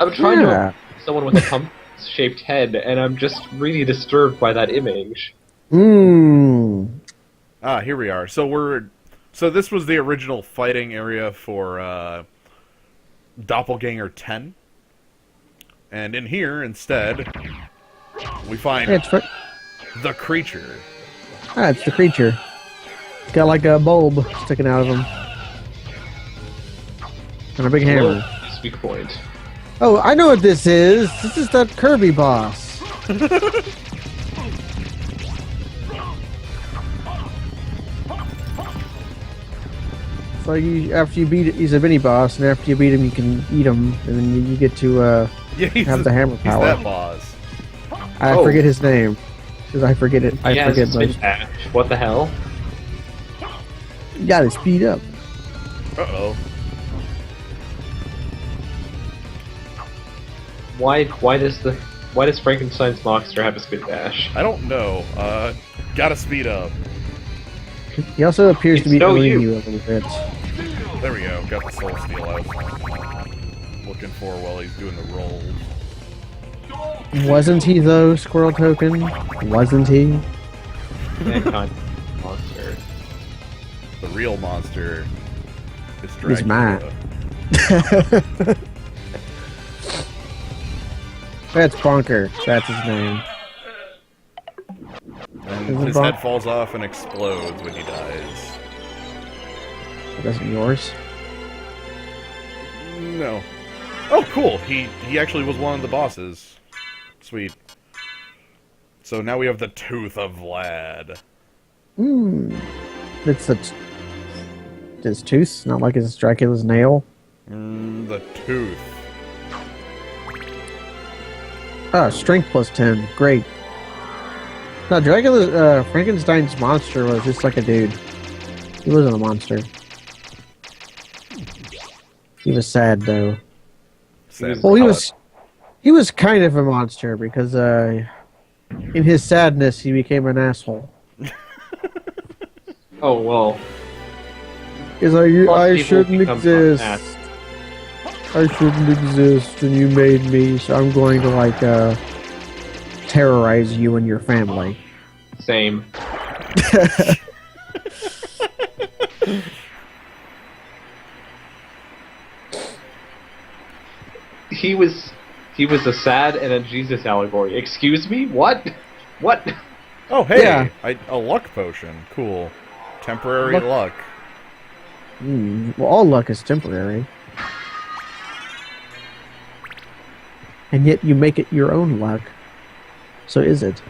I'm trying to Yeah. imagine someone with a pumpkin-shaped head, and I'm just really disturbed by that image. Mmm. Ah, here we are. So this was the original fighting area for Doppelganger 10. And in here, instead, we find It's the creature. it's the creature. It's got like a bulb sticking out of him. And a big hammer. Speak point. Oh, I know what this is. This is that Kirby boss. So after you beat it, he's a mini boss, and after you beat him, you can eat him, and then you get to Yeah, have the hammer power. He's that boss. I forget his name because I forget it. I forget spin most. dash. What the hell? You gotta speed up. Uh-oh. Why does Frankenstein's monster have a spin dash? I don't know. Gotta speed up. He also appears to be It's no owning you. you a little bit. There we go. Got the soul steal I was looking for while he's doing the rolls. Wasn't he though, Squirrel Token? Wasn't he? Mankind monster. The real monster is Dracula. He's mine. That's Bonker. That's his name. And Isn't his Bon- head falls off and explodes when he dies. That's yours. No. Oh, cool. He actually was one of the bosses. Sweet. So now we have the Tooth of Vlad. It's his tooth, not like it's Dracula's nail. The Tooth. Ah, strength plus 10. Great. No, Dracula's, Frankenstein's monster was just like a dude. He wasn't a monster. He was sad, though. Sad Well, he palette. was kind of a monster because, in his sadness, he became an asshole. Oh well. He's like, Lots of I people shouldn't become exist. assed. I shouldn't exist, and you made me, so I'm going to, like, terrorize you and your family. Same. He was a sad and a Jesus allegory. Excuse me? What? What? Oh, hey! Yeah. A luck potion. Cool. Temporary luck. Well, all luck is temporary. And yet you make it your own luck. So is it?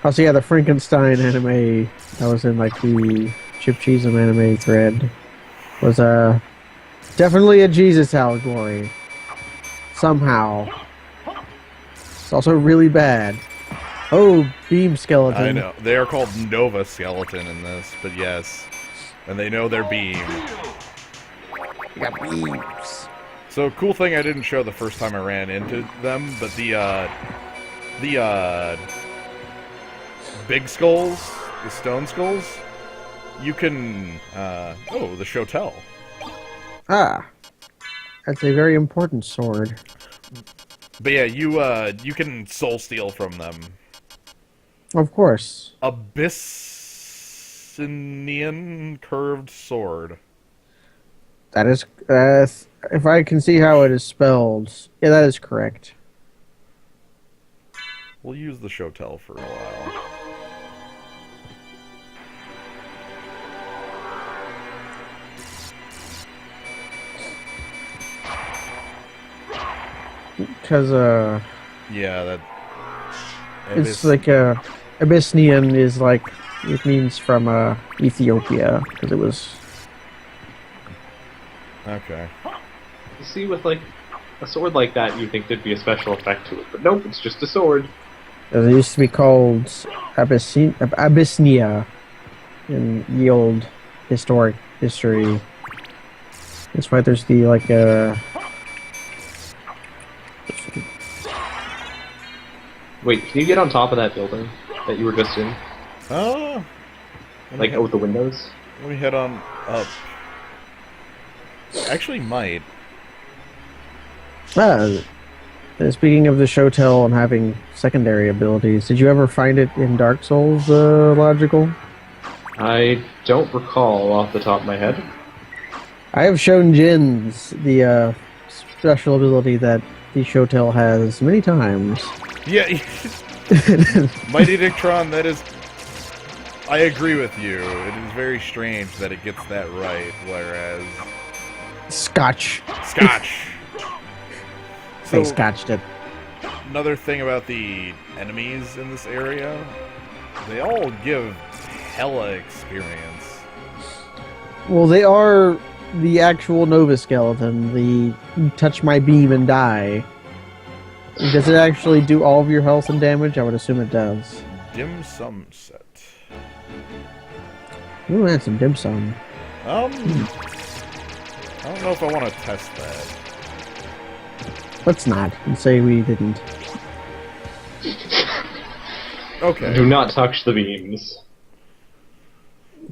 Also, yeah, the Frankenstein anime that was in, like, the Chip Cheese anime thread was, definitely a Jesus allegory. Somehow. It's also really bad. Oh, beam skeleton. I know. They are called Nova Skeleton in this, but yes. And they know their beam. Got beams. So, cool thing I didn't show the first time I ran into them, but the big skulls, the stone skulls, you can, the Shotel. Ah. That's a very important sword. But yeah, you can soul steal from them. Of course. Abyssinian curved sword. That is, if I can see how it is spelled, yeah, that is correct. We'll use the Shotel for a while. Because, Yeah, that... it's like, Abyssinian is like, it means from, Ethiopia, because it was... Okay. You see, with like a sword like that, you'd think there'd be a special effect to it, but nope, it's just a sword. It used to be called Abyssinia in the old historic history. That's why there's the, like, Wait, can you get on top of that building that you were just in? Like, with the windows? Let me head on up. Actually, might. Speaking of the Shotel and having secondary abilities, did you ever find it in Dark Souls logical? I don't recall off the top of my head. I have shown Jins the special ability that the Shotel has many times. Yeah, Mighty Dictron, that is... I agree with you. It is very strange that it gets that right, whereas... Scotch. So, they scotched it. Another thing about the enemies in this area, they all give hella experience. Well, they are the actual Nova Skeleton, the touch my beam and die. Does it actually do all of your health and damage? I would assume it does. Dim sum set. Ooh, that's some dim sum. I don't know if I want to test that. Let's not, and say we didn't. Okay. Do not touch the beams.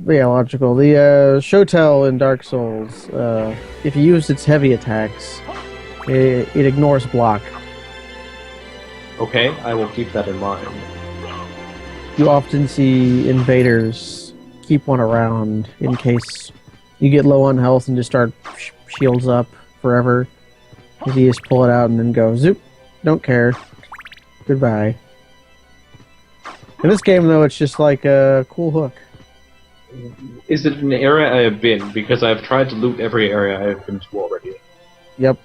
Yeah, logical. The Shotel in Dark Souls, if you use its heavy attacks, it ignores block. Okay, I will keep that in mind. You often see invaders keep one around in case you get low on health and just start shields up forever. You just pull it out and then go, zoop, don't care, goodbye. In this game, though, it's just like a cool hook. Is it an area I have been? Because I've tried to loot every area I have been to already. Yep.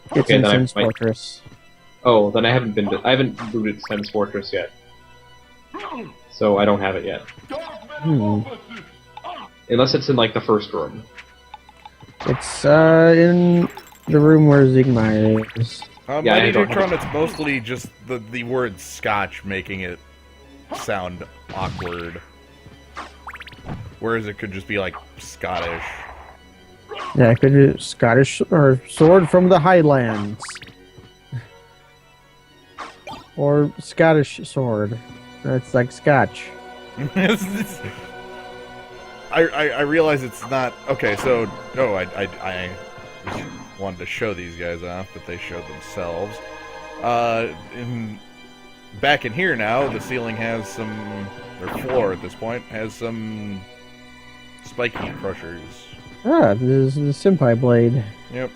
It's Okay, in then Sims I might- Fortress. Oh, then I haven't been to... I haven't looted Sims Fortress yet. So I don't have it yet. Unless it's in, like, the first room. It's in the room where Zigmire is. Yeah, Mighty I don't Dictron, have- it's mostly just the word Scotch making it sound awkward. Whereas it could just be like Scottish. Yeah, it could be Scottish or sword from the Highlands. Or Scottish sword. That's like Scotch. I realize it's not okay. So I wanted to show these guys off, but they showed themselves. Back in here now, the ceiling has some, or floor at this point has some spiky crushers. Ah, this is the Senpai blade. Yep,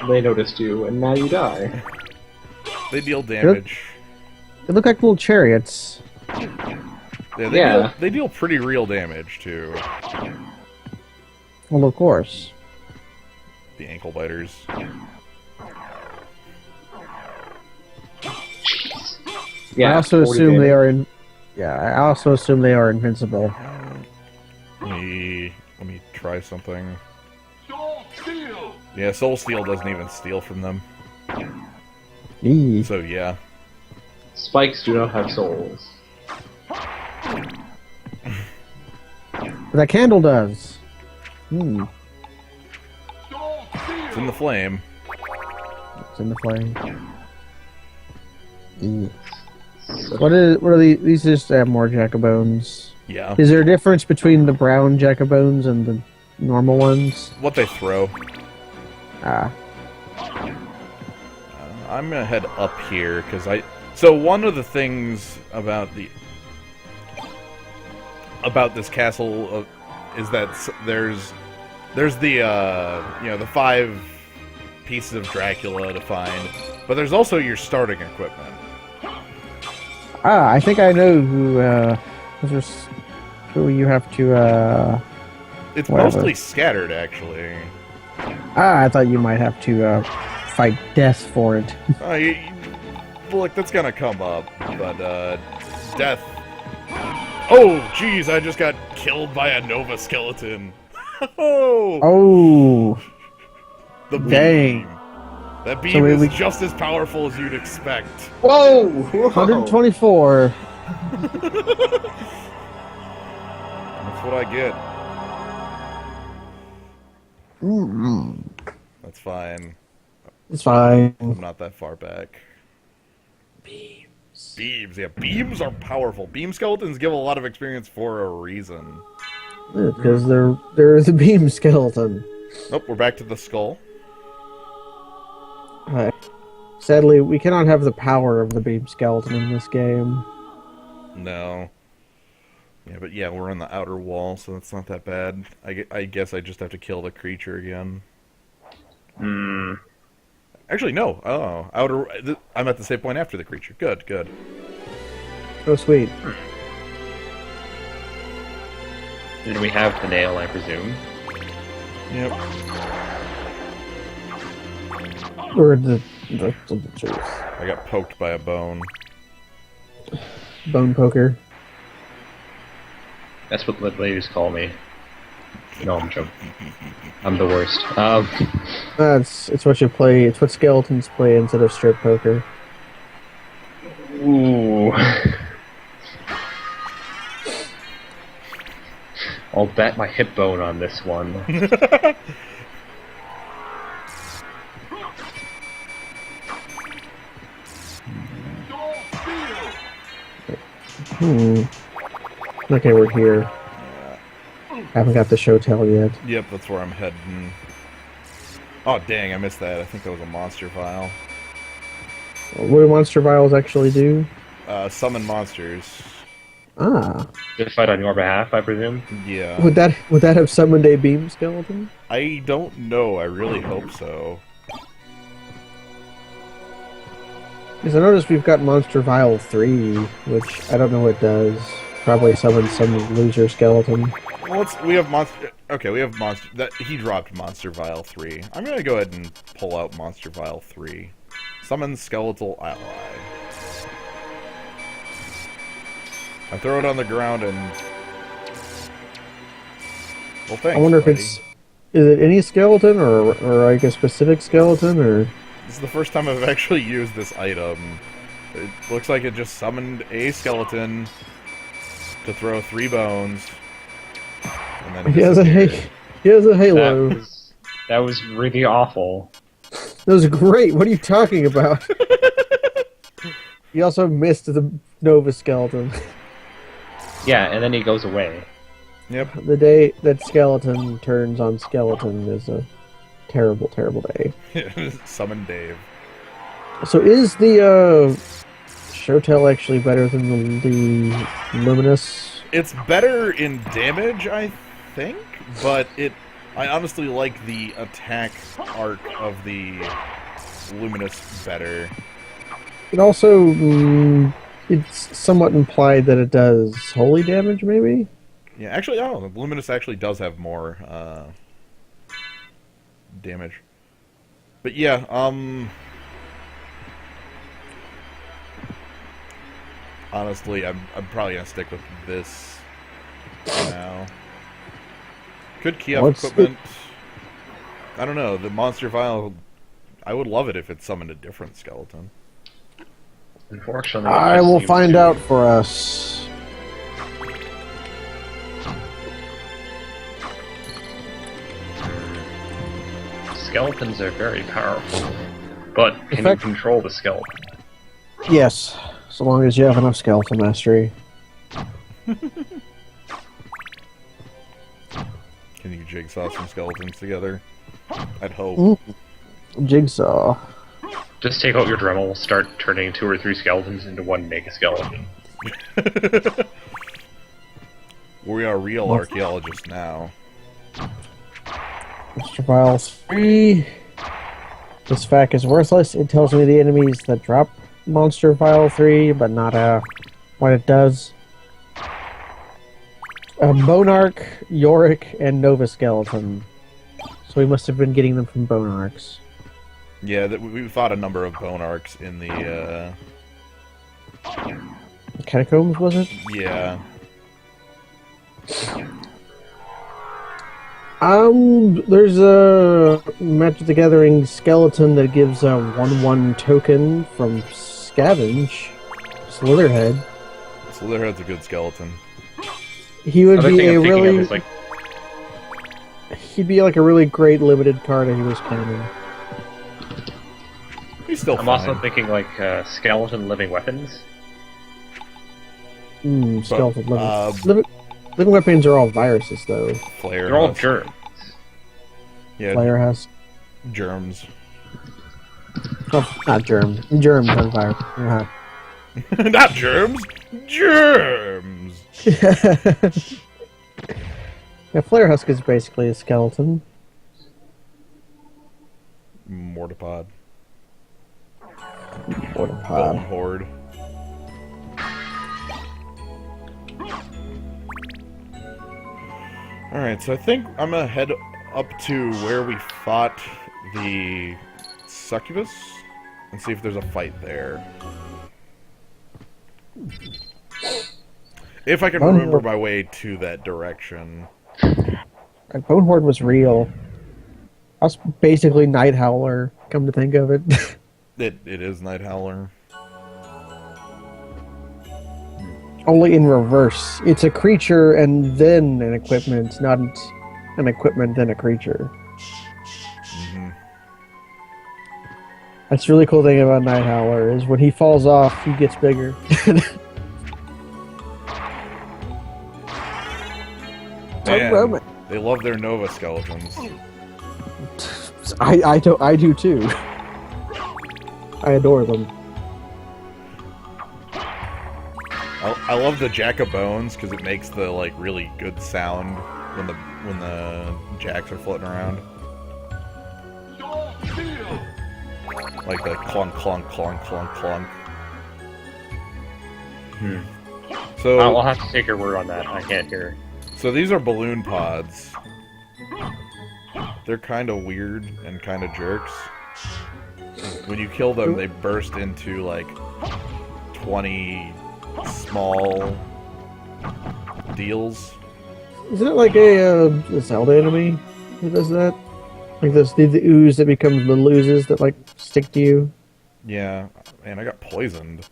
They noticed you, and now you die. they deal damage. They look like little chariots. Yeah, they deal pretty real damage too. Well, of course. The ankle biters. Yeah, I also 40 assume they damage. are in. Yeah, I also assume they are invincible. Let me try something. Yeah, Soul Steel doesn't even steal from them. Eee. So yeah. Spikes do not have souls. But that candle does. Hmm. It's in the flame. It's in the flame. Eee. What are these just more Jacobones? Yeah. Is there a difference between the brown Jacobones and the normal ones? What they throw. Ah. I'm gonna head up here because So one of the things about this castle is that there's the the 5 pieces of Dracula to find, but there's also your starting equipment. Ah, I think I know who you have to. It's whatever. mostly scattered, actually. Ah, I thought you might have to fight death for it. Look, that's gonna come up, but death. Oh, jeez, I just got killed by a Nova skeleton. Oh, the beam. dang! That beam So is just as powerful as you'd expect. Whoa! 124. That's what I get. That's fine. It's fine. I'm not that far back. Beams, yeah, beams are powerful. Beam skeletons give a lot of experience for a reason. Because they're the beam skeleton. Nope, we're back to the skull. Sadly, we cannot have the power of the beam skeleton in this game. No. Yeah, but yeah, we're on the outer wall, so that's not that bad. I guess I just have to kill the creature again. Actually, no. Oh, I'm at the same point after the creature. Good, good. Oh, sweet. Then we have the nail, I presume. Yep. Or the truth. I got poked by a bone. Bone poker. That's what the ladies call me. No, I'm joking. I'm the worst. It's what you play. It's what skeletons play instead of strip poker. Ooh. I'll bet my hip bone on this one. Okay, we're here. Haven't got the show tell yet. Yep, that's where I'm heading. Oh, dang, I missed that. I think that was a monster vial. What do monster vials actually do? Summon monsters. Ah. Did it fight on your behalf, I presume? Yeah. Would that have summoned a beam skeleton? I don't know. I really hope so. Because I noticed we've got Monster Vial 3, which I don't know what it does. Probably summons some loser skeleton. Well, we have monster. Okay, we have monster. He dropped Monster Vial 3. I'm gonna go ahead and pull out Monster Vial 3. Summon skeletal ally. I throw it on the ground and. Well, thanks. I wonder buddy. if it's. Is it any skeleton or like a specific skeleton or? This is the first time I've actually used this item. It looks like it just summoned a skeleton to throw 3 bones. And then He has a halo. That was really awful. That was great. What are you talking about? He also missed the Nova skeleton. Yeah, and then he goes away. Yep. The day that skeleton turns on skeleton is a terrible, terrible day. Summon Dave. So is the Shotel actually better than the Luminous? It's better in damage, I think, but I honestly like the attack arc of the Luminous better. It also it's somewhat implied that it does holy damage, maybe? Yeah, actually, the Luminous actually does have more damage. But yeah, honestly, I'm probably gonna stick with this now. Could key up equipment. I don't know. The Monster Vial, I would love it if it summoned a different skeleton. Unfortunately, I will find out for us. Skeletons are very powerful, but can you control the skeleton? Yes, so long as you have enough skeleton mastery. Can you jigsaw some skeletons together? I'd hope. Jigsaw. Just take out your Dremel, start turning 2 or 3 skeletons into one mega skeleton. We are real archaeologists now. Mr. Vial 3. This fact is worthless. It tells me the enemies that drop Monster Vial 3, but not what it does. Bonarch, Yorick, and Nova Skeleton. So we must have been getting them from Bonarchs. Yeah, we fought a number of Bonarchs in the, Catacombs, was it? Yeah. There's a Magic the Gathering skeleton that gives a 1/1 token from Scavenge. Slitherhead. Slitherhead's a good skeleton. He would Other be thing a I'm thinking of really... is, like, He'd be like a really great limited card if he was canon. He's still I'm fine. also thinking like skeleton living weapons. Skeleton living weapons are all viruses, though. Flare. They're all germs. Yeah, Flare has germs. not germs. Germs on virus. Not germs. Germs. Yeah, Flare Husk is basically a skeleton. Mortipod. Bone Bone Horde. Alright, so I think I'm gonna head up to where we fought the succubus and see if there's a fight there. If I can remember my way to that direction. Bone Horde was real. That's basically Night Howler, come to think of it. It is Night Howler. Only in reverse. It's a creature and then an equipment, not an equipment then a creature. Mm-hmm. That's the really cool thing about Night Howler is when he falls off, he gets bigger. Man, they love their Nova skeletons. I do too. I adore them. I love the Jack of Bones because it makes the like really good sound when the jacks are floating around. Like the clunk clunk clunk clunk clunk. So I'll have to take your word on that. I can't hear. So these are balloon pods. They're kind of weird and kind of jerks. When you kill them, they burst into like 20 small deals. Isn't it like a Zelda enemy who does that? Like the ooze that becomes little oozes that like stick to you? Yeah, man, I got poisoned.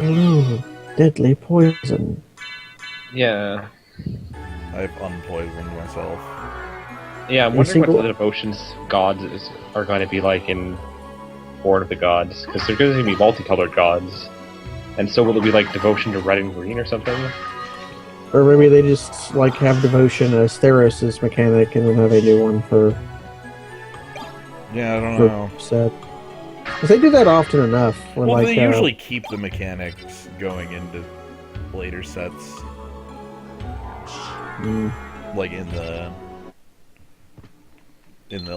Oh, deadly poison. Yeah. I've unpoisoned myself. Yeah, I'm wondering what the devotions gods are going to be like in Horde of the Gods, because they're going to be multicolored gods. And so will it be like devotion to red and green or something? Or maybe they just like have devotion as Theros' mechanic and then have a new one for Yeah, I don't know. set. Because they do that often enough. When, Well, like, they usually keep the mechanics going into later sets. Like in the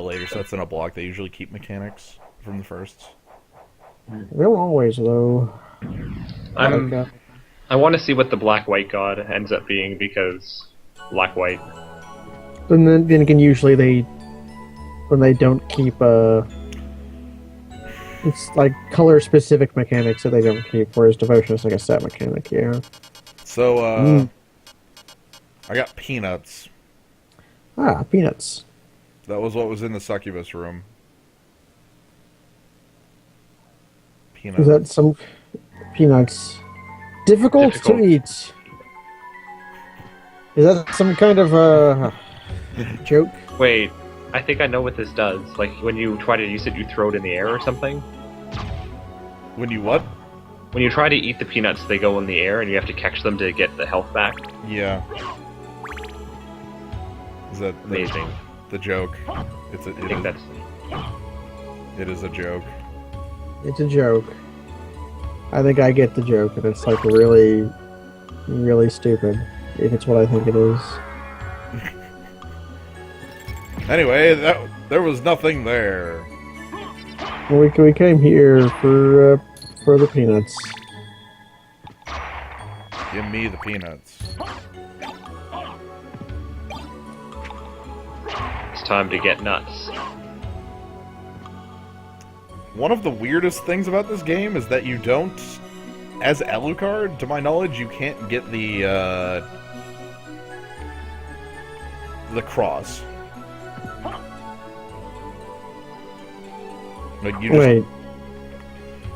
later sets in a block, they usually keep mechanics from the firsts. They don't always, though. I want to see what the black-white god ends up being, because black-white. And then again, usually when they don't keep it's like color-specific mechanics that they don't keep, whereas devotion is like a set mechanic, yeah. So, I got peanuts. Ah, peanuts. That was what was in the succubus room. Peanuts. Is that some peanuts? Difficult to eat. Is that some kind of joke? Wait, I think I know what this does. Like, when you try to use it, you throw it in the air or something? When you what? When you try to eat the peanuts, they go in the air, and you have to catch them to get the health back. Yeah. Is that amazing? The joke. I think that's... It is a joke. It's a joke. I think I get the joke, and it's like really, really stupid. If it's what I think it is. Anyway, there was nothing there. Well, we came here for the peanuts. Give me the peanuts. It's time to get nuts. One of the weirdest things about this game is that you don't, as Alucard, to my knowledge, you can't get the cross. Like you just, Wait.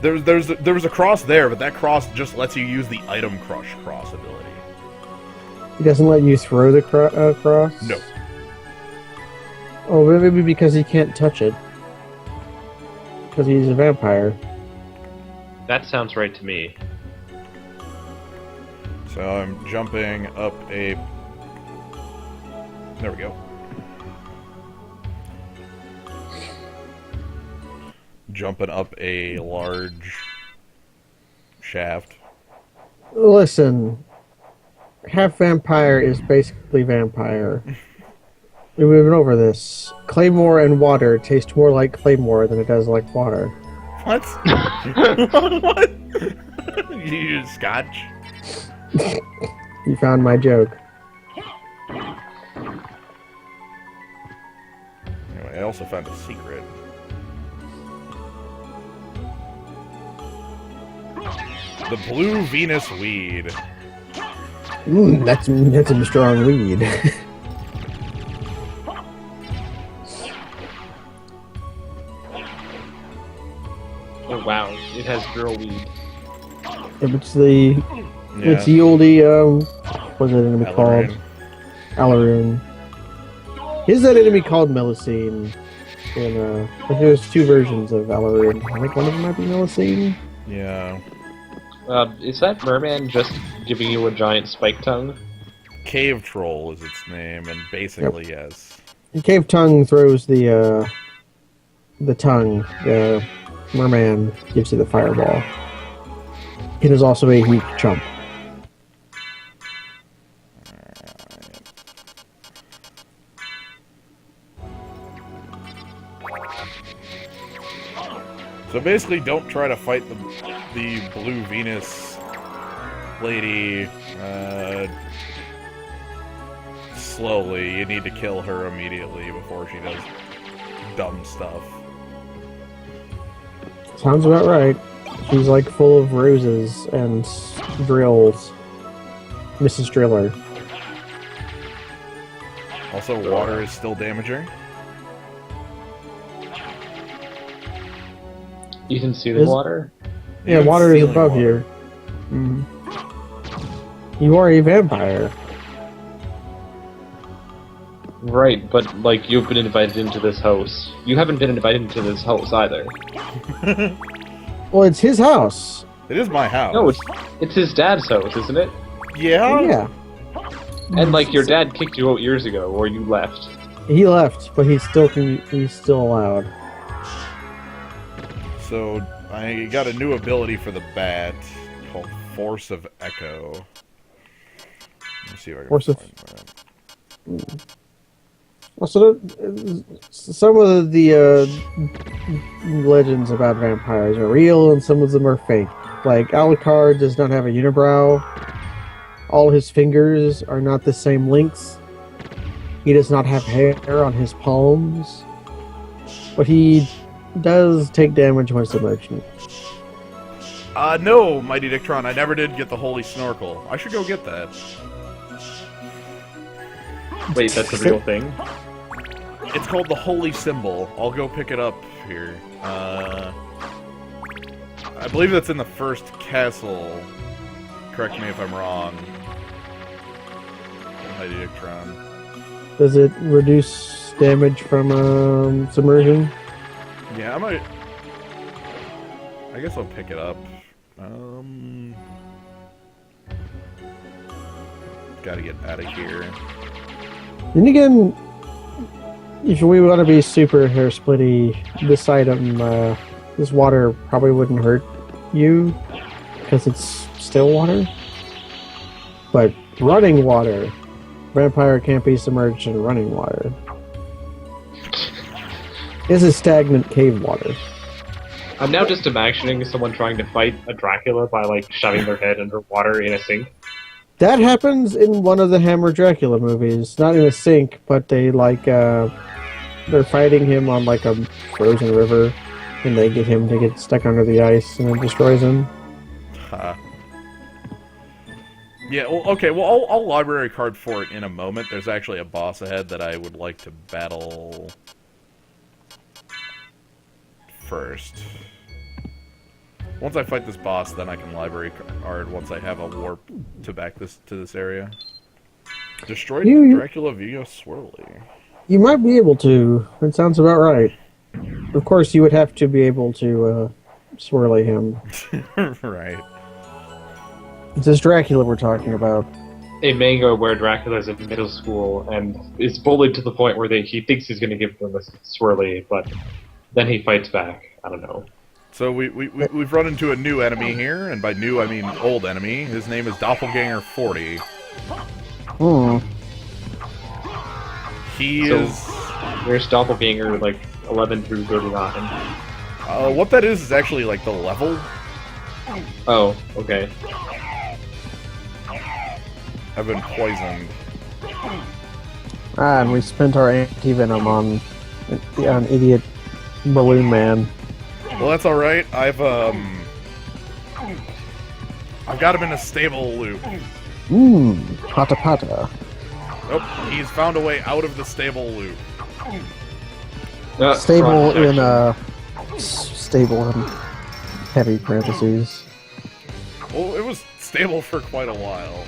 There was a cross there, but that cross just lets you use the item crush cross ability. He doesn't let you throw the cross? No. Oh, maybe because he can't touch it. Because he's a vampire. That sounds right to me. So I'm jumping up a... There we go. Jumping up a large shaft. Listen, half vampire is basically vampire. We've been over this. Claymore and water taste more like claymore than it does like water. What? What? You use scotch? You found my joke. Anyway, I also found a secret. The blue Venus weed. That's a strong weed. Oh wow, it has girl weed. It's the it's the oldie what's that enemy called? Alaroon. Is that enemy called Melusine? And there's two versions of Alaroon. I think one of them might be Melusine. Yeah. Is that merman just giving you a giant spike tongue? Cave Troll is its name, and basically yes. And Cave Tongue throws the tongue. The merman gives you the fireball. It is also a weak chump. So basically, don't try to fight the blue Venus lady slowly. You need to kill her immediately before she does dumb stuff. Sounds about right. She's like full of roses and drills. Mrs. Driller. Also, water is still damaging. You can see the water? Yeah, Even water is stealing above water. here. You are a vampire. Right, but like you've been invited into this house. You haven't been invited into this house either. Well, it's his house. It is my house. No, it's his dad's house, isn't it? Yeah? Yeah. And like your dad kicked you out years ago, or you left. He left, but he's still allowed. So, I got a new ability for the bat called Force of Echo. Let me see if I can Force of- find that. Also, some of the legends about vampires are real, and some of them are fake. Like, Alucard does not have a unibrow. All his fingers are not the same length. He does not have hair on his palms. But he does take damage when submerged. No, Mighty Dictron, I never did get the Holy Snorkel. I should go get that. Wait, that's a real thing? It's called the Holy Symbol. I'll go pick it up here. I believe that's in the first castle. Correct me if I'm wrong. Mighty Dictron. Does it reduce damage from submersion? Yeah, I guess I'll pick it up. Gotta get out of here. And again, if we want to be super hair splitty, this item, this water probably wouldn't hurt you because it's still water. But running water, vampire can't be submerged in running water. This is stagnant cave water. I'm now just imagining someone trying to fight a Dracula by like shoving their head under water in a sink. That happens in one of the Hammer Dracula movies. Not in a sink, but they they're fighting him on like a frozen river, and they get him to get stuck under the ice, and it destroys him. Yeah, well, okay, well, I'll library card for it in a moment. There's actually a boss ahead that I would like to battle first. Once I fight this boss, then I can library card once I have a warp to back to this area. Destroyed You- Dracula via Swirly. You might be able to. It sounds about right. Of course, you would have to be able to swirly him. Right. It's this Dracula we're talking about. A manga where Dracula's in middle school and is bullied to the point where he thinks he's going to give them a swirly, but then he fights back. I don't know. So we've run into a new enemy here, and by new I mean old enemy. His name is Doppelganger 40. Hmm. He So, is... Where's Doppelganger, like, 11 through 39? what that is actually like the level. Oh, okay. I've been poisoned. And we spent our anti-venom on idiot Balloon Man. Well, that's alright. I've got him in a stable loop. Pata pata. Nope, he's found a way out of the stable loop. Stable front in section. stable in heavy parentheses. Well, it was stable for quite a while.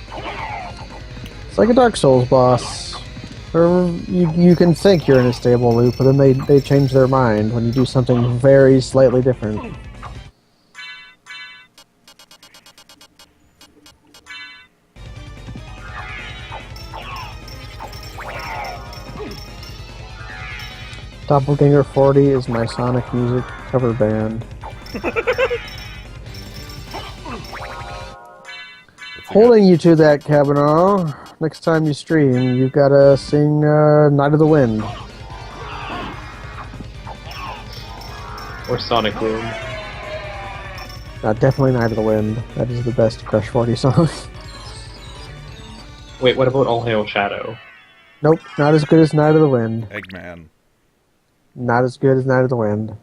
It's like a Dark Souls boss. Or you can think you're in a stable loop, but then they change their mind when you do something very slightly different. Doppelganger 40 is my Sonic music cover band. Holding you to that, Kavanaugh. Next time you stream, you gotta sing Night of the Wind. Or Sonic Boom. Definitely Night of the Wind. That is the best Crush 40 song. Wait, what about All Hail Shadow? Nope, not as good as Night of the Wind. Eggman. Not as good as Night of the Wind.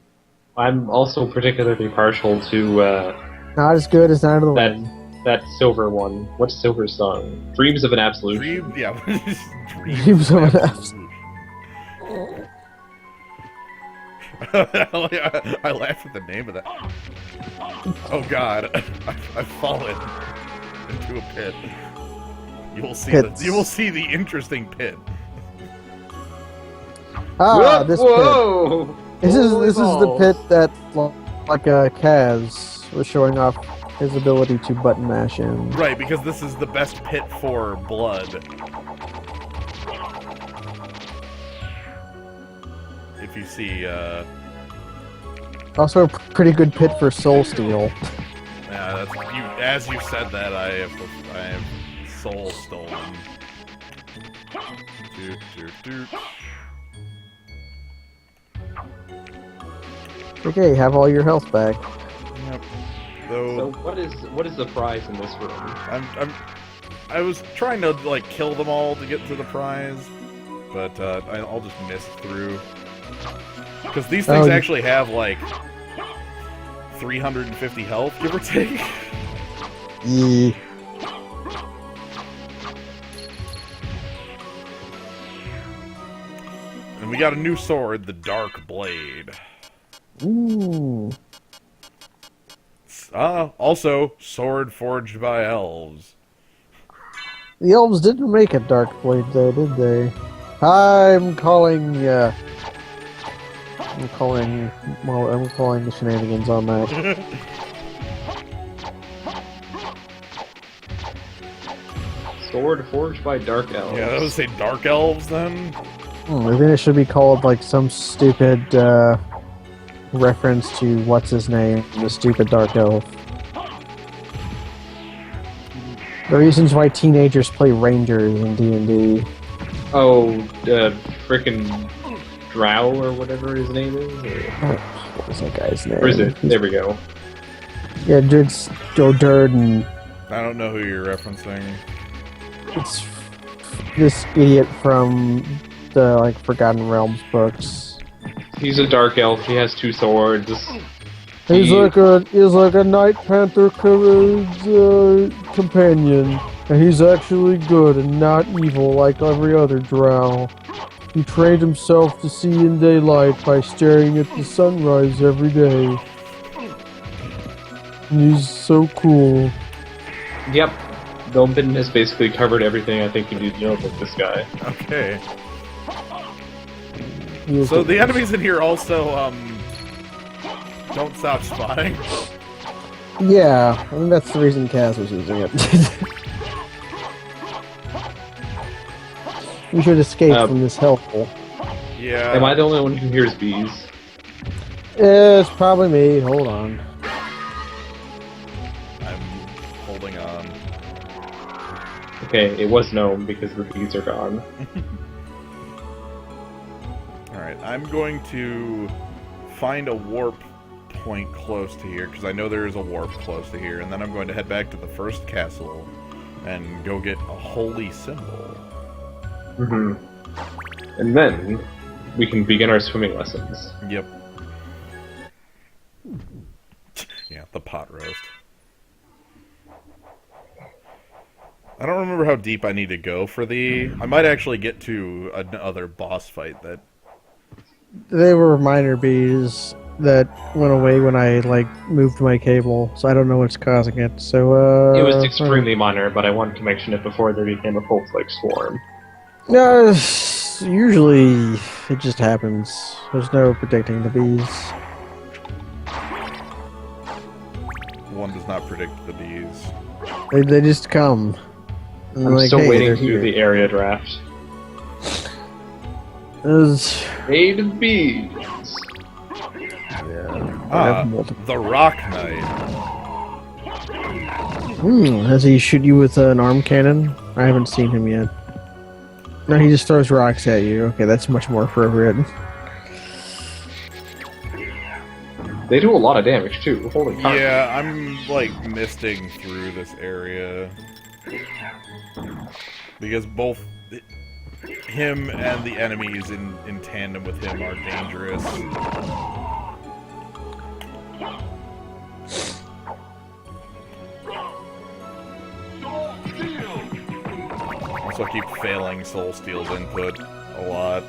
I'm also particularly partial to Not as good as Night of the Wind. that Silver one. What's Silver's song? Dreams of an Absolution. Dreams of an Absolution. I laughed at the name of that. Oh god, I've fallen into a pit. You will see. You will see the interesting pit. Ah, this Whoa! pit. This is the pit that, like Kaz was showing off his ability to button mash in. Right, because this is the best pit for blood. If you see, Also a pretty good pit for Soul Steal. yeah, that's you. As you said that, I have soul stolen. Doot, doot, doot. Okay, have all your health back. Yep. So Though what is the prize in this room? I was trying to like kill them all to get to the prize, but I'll just miss through. Because these things actually have like 350 health, give or take. Yeah. And we got a new sword, the Dark Blade. Ooh. Also, sword forged by elves. The elves didn't make a Dark Blade though, did they? I'm calling the shenanigans on that. Sword forged by dark elves. Yeah, those say dark elves then? I think it should be called like some stupid reference to what's his name, the stupid dark elf. The reasons why teenagers play rangers in D&D. Oh, frickin' Drow or whatever his name is? What was that guy's name? Or is it? There we go. Yeah, it's Joe Dirt, and I don't know who you're referencing. it's this idiot from the like Forgotten Realms books. He's a dark elf. He has two swords. He's like a Night Panther companion, and he's actually good and not evil like every other drow. He trained himself to see in daylight by staring at the sunrise every day. And he's so cool. Yep. Dombin has basically covered everything I think you need to know about this guy. Okay. So the enemies in here also, don't stop spawning. Yeah, I think that's the reason Kaz was using it. We should escape from this hellhole. Yeah. Am I the only one who hears bees? It's probably me. Hold on. I'm holding on. Okay, it was gnome because the bees are gone. Alright, I'm going to find a warp point close to here, because I know there is a warp close to here, and then I'm going to head back to the first castle and go get a holy symbol. Mm-hmm. And then we can begin our swimming lessons. Yep. Yeah, the pot roast. I don't remember how deep I need to go for the... I might actually get to another boss fight that... They were minor bees that went away when I, like, moved my cable, so I don't know what's causing it, so, It was extremely minor, but I wanted to mention it before they became a full-fledged swarm. No, usually it just happens. There's no predicting the bees. One does not predict the bees. They just come. And I'm like, still hey, waiting they're to do here. the area draft. Raid of bees! The Rock Knight. Does he shoot you with an arm cannon? I haven't seen him yet. No, he just throws rocks at you. Okay, that's much more appropriate. They do a lot of damage too. Holy cow. Yeah, I'm like misting through this area. Because both him and the enemies in tandem with him are dangerous. Also keep failing Soul Steel's input a lot.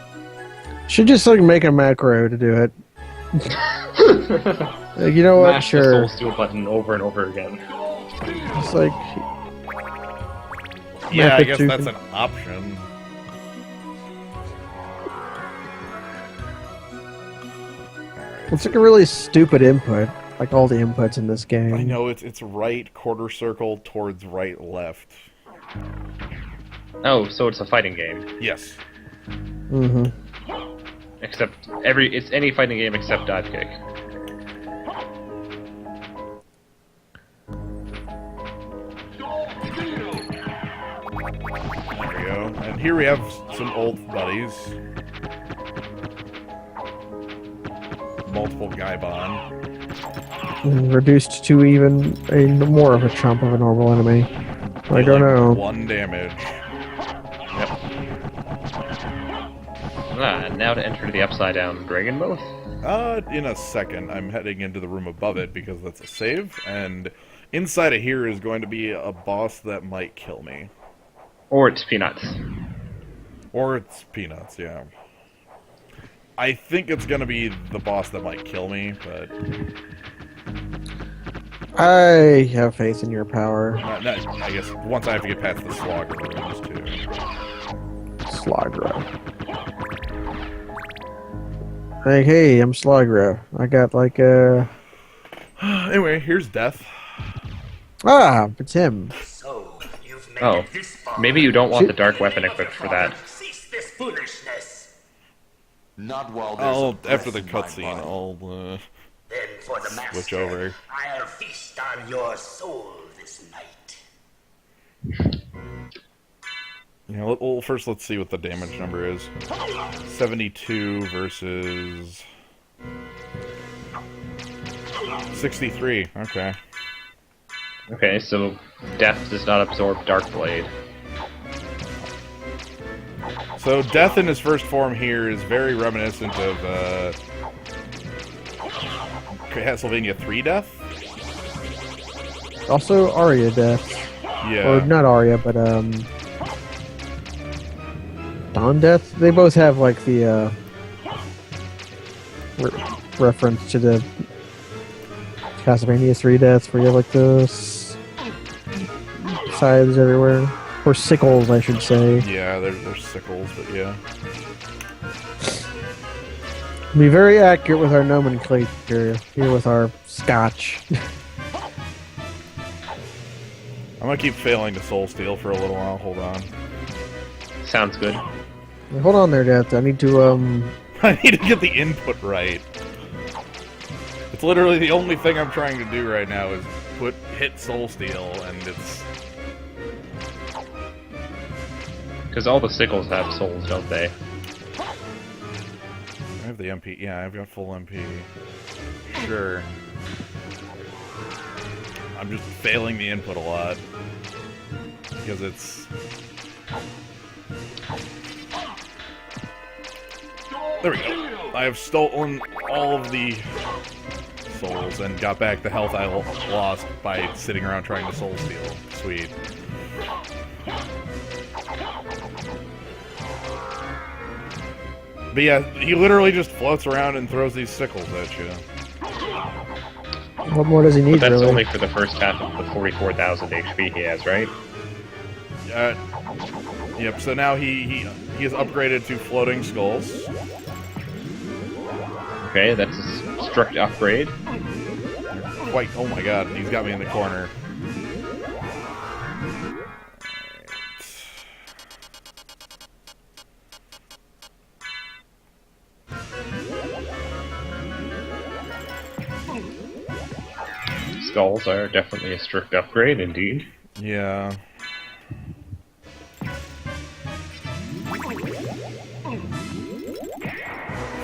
Should just like make a macro to do it. Like, you know what? Mash Sure. the Soul Steel button over and over again. It's like Yeah, I it guess to- that's an option. it's like a really stupid input. Like all the inputs in this game. I know it's right quarter circle towards right left. Oh, so it's a fighting game. Yes. Mm-hmm. Except it's any fighting game except dive kick. There we go. And here we have some old buddies. Multiple Gaibon. Reduced to even a more of a chump of a normal enemy. I don't know. 1 damage. Yep. Now to enter the upside down dragon mode. In a second. I'm heading into the room above it because that's a save, and inside of here is going to be a boss that might kill me. Or it's peanuts. Or it's Peanuts, yeah. I think it's gonna be the boss that might kill me, but... I have faith in your power. I guess once I have to get past the Slogger rooms, too. Slagra. Like, hey, I'm Slagra. I got like Anyway, here's Death. Ah, it's him. So, you've made Oh, it this far. maybe you don't want the dark weapon equipped for that. Cease this foolishness. Not while there's a After the breath in my cutscene, body. I'll Then for the master, switch over. I'll feast on your soul this night. Yeah, well, first let's see what the damage number is. 72 versus 63. Okay. Okay, so Death does not absorb Dark Blade. So Death in his first form here is very reminiscent of Castlevania 3 Death. Also Arya Death. Yeah. Or not Arya, but Dawn Death. They both have like the reference to the Castlevania 3 Death, where you have like the scythes everywhere. Or sickles, I should say. Yeah, there's sickles, but yeah. Be very accurate with our nomenclature here with our scotch. I'm gonna keep failing to soul steal for a little while. Hold on. Sounds good. Hold on there, Death. I need to, I need to get the input right. It's literally the only thing I'm trying to do right now is hit soul steal, and it's... Because all the sickles have souls, don't they? I have the MP. Yeah, I've got full MP. Sure. I'm just failing the input a lot. Because it's... There we go. I have stolen all of the souls and got back the health I lost by sitting around trying to soul steal. Sweet. But yeah, he literally just floats around and throws these sickles at you. what more does he need, But that's really? only for the first half of the 44,000 HP he has, right? Yep, so now he is upgraded to floating skulls. Okay, that's a strict upgrade. Quite, oh my god, he's got me in the corner. Skulls are definitely a strict upgrade, indeed. Yeah.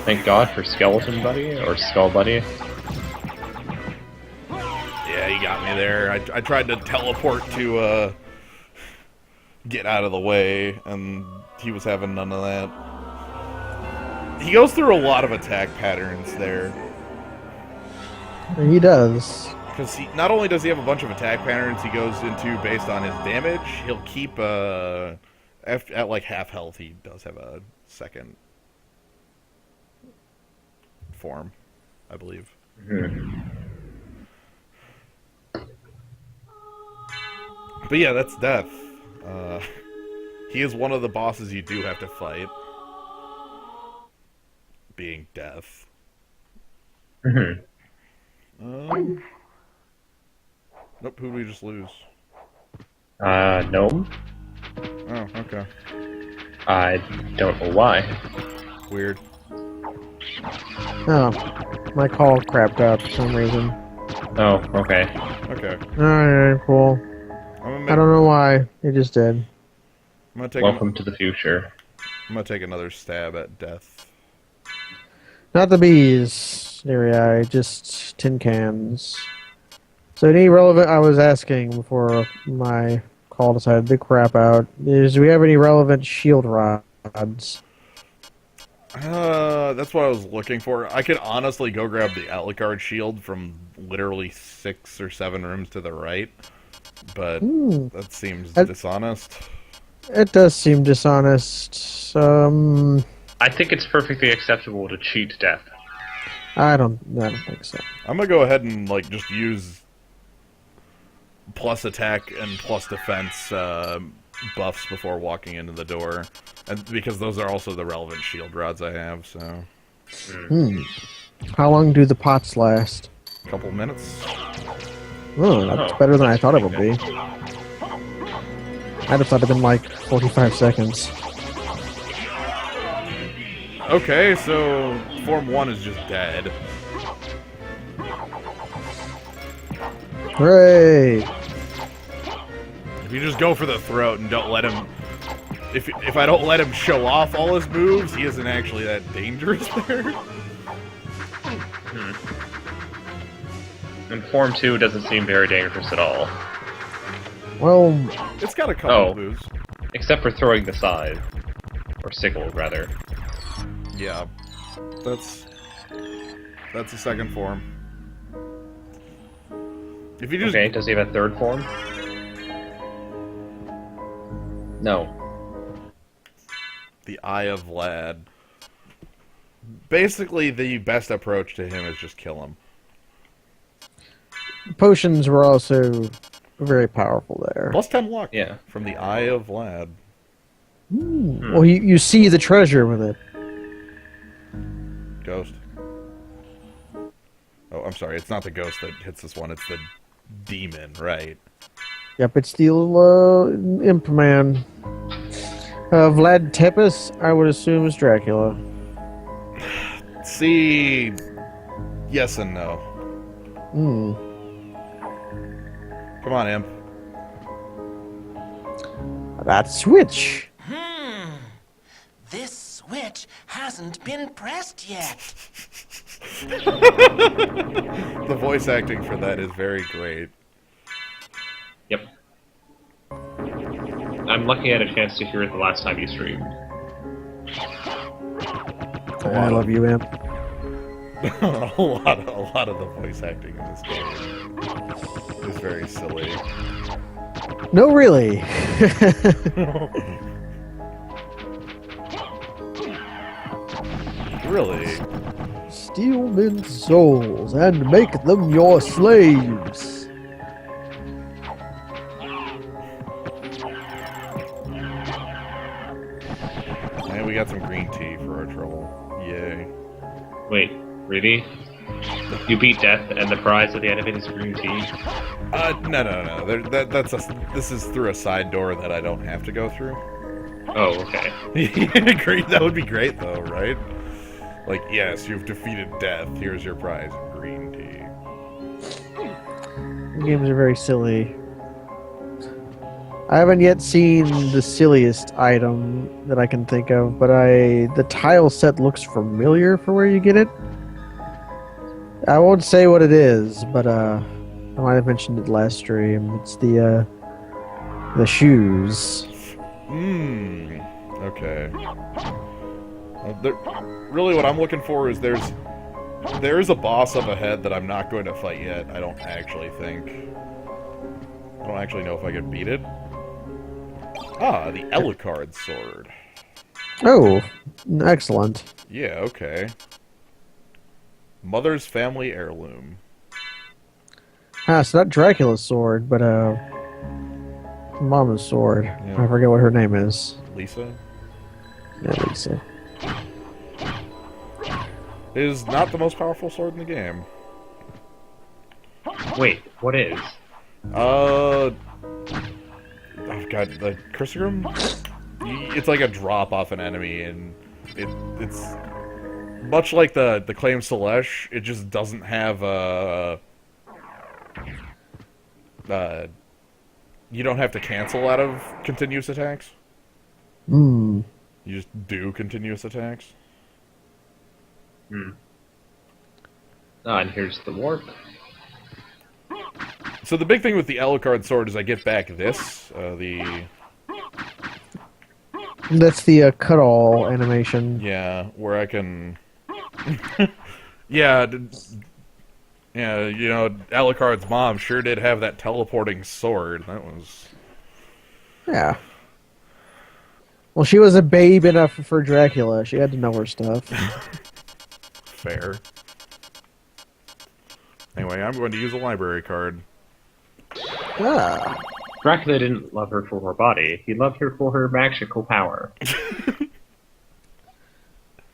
Thank God for Skeleton Buddy, or Skull Buddy. Yeah, he got me there. I tried to teleport to, get out of the way, and he was having none of that. He goes through a lot of attack patterns there. He does. Because not only does he have a bunch of attack patterns he goes into based on his damage, he'll keep, at like half health, he does have a second form, I believe. But yeah, that's Death. He is one of the bosses you do have to fight. Being Death. Nope, who did we just lose? No. Oh, okay. I don't know why. Weird. Oh, my call crapped out for some reason. Oh, okay. Okay. Alright, cool. I don't know why. It just did. I'm gonna take Welcome to the future. I'm gonna take another stab at Death. Not the bees, Deary, just tin cans. So any relevant, I was asking before my call decided to crap out, do we have any relevant shield rods? That's what I was looking for. I could honestly go grab the Alucard shield from literally 6 or 7 rooms to the right, but that seems dishonest. It does seem dishonest. I think it's perfectly acceptable to cheat Death. I don't think so. I'm gonna go ahead and like just use plus attack and plus defense buffs before walking into the door, and because those are also the relevant shield rods I have. So, How long do the pots last? a couple minutes. Oh, that's better than I thought it would be. I'd have thought it'd been like 45 seconds. Okay, so Form 1 is just dead. Hooray! If you just go for the throat and don't let him... If I don't let him show off all his moves, he isn't actually that dangerous there. And Form 2 doesn't seem very dangerous at all. Well... It's got a couple of moves. Except for throwing the scythe. Or sickle, rather. Yeah. That's the second form. If you just... Okay, does he have a third form? No. The Eye of Vlad. Basically, the best approach to him is just kill him. Potions were also very powerful there. Plus 10 luck. Yeah. From the Eye of Vlad. Well, you see the treasure with it. Ghost. Oh, I'm sorry. It's not the ghost that hits this one. It's the demon, right? Yep, it's the imp man. Vlad Tepes, I would assume, is Dracula. See, yes and no. Come on, imp. That switch. This switch hasn't been pressed yet. The voice acting for that is very great. Yep. I'm lucky I had a chance to hear it the last time you streamed. I love you, imp. a lot of the voice acting in this game is very silly. No, really. Really? Steal men's souls and make them your slaves. And we got some green tea for our trouble. Yay. Wait, really? You beat death, and the prize at the end of it is green tea? No. This is through a side door that I don't have to go through. Oh, okay. Great. That would be great, though, right? Like, yes, you've defeated death. Here's your prize, green tea. The games are very silly. I haven't yet seen the silliest item that I can think of, but the tile set looks familiar for where you get it. I won't say what it is, but I might have mentioned it last stream. It's the shoes. Okay. Really, what I'm looking for is there's a boss up ahead that I'm not going to fight yet. I don't actually know if I can beat it. Ah, the Alucard sword. Oh, excellent. Yeah, okay. Mother's family heirloom. So not Dracula's sword, but Mama's sword. Yeah. I forget what her name is. Lisa? Yeah, Lisa. It is not the most powerful sword in the game. Wait, what is? Oh god, the Chrysogrim? It's like a drop off an enemy, and it's much like the Claim Celeste. It just doesn't have you don't have to cancel out of continuous attacks. You just do continuous attacks. And here's the warp. So the big thing with the Alucard sword is I get back this, That's the cut-all animation. yeah, where I can, yeah, you know, Alucard's mom sure did have that teleporting sword. That was, Yeah. Well, she was a babe enough for Dracula. She had to know her stuff. fair. Anyway, I'm going to use a library card. Ah. Dracula didn't love her for her body. He loved her for her magical power.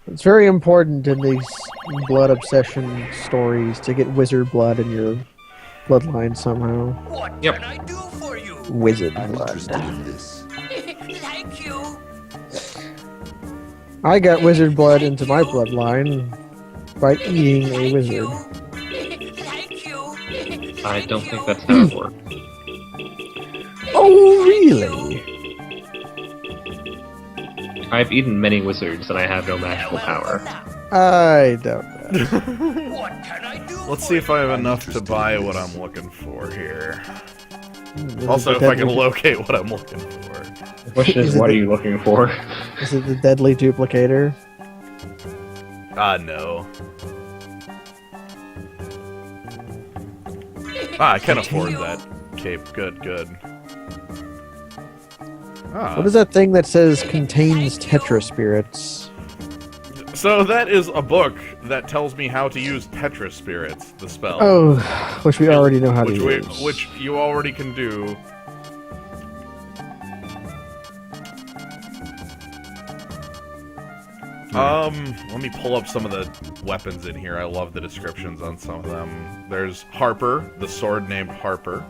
It's very important in these blood obsession stories to get wizard blood in your bloodline somehow. What Yep. can I do for you? Wizard I'm blood. interested in this. Thank you. I got wizard blood into my bloodline by eating a wizard. Thank you. I don't think that's how it works. Oh, really? I've eaten many wizards and I have no magical power. I don't know. What can I do? Let's see if I have enough to buy what I'm looking for here. Is Also, it if the I can deadly- locate what I'm looking for. The question is, Is it what the- are you looking for? Is it the deadly duplicator? No. I can afford that cape. Good. What is that thing that says contains Tetra spirits? So that is a book that tells me how to use Petra Spirits, the spell. Oh, which we already know how to use. Which you already can do. Let me pull up some of the weapons in here. I love the descriptions on some of them. There's Harper, the sword named Harper.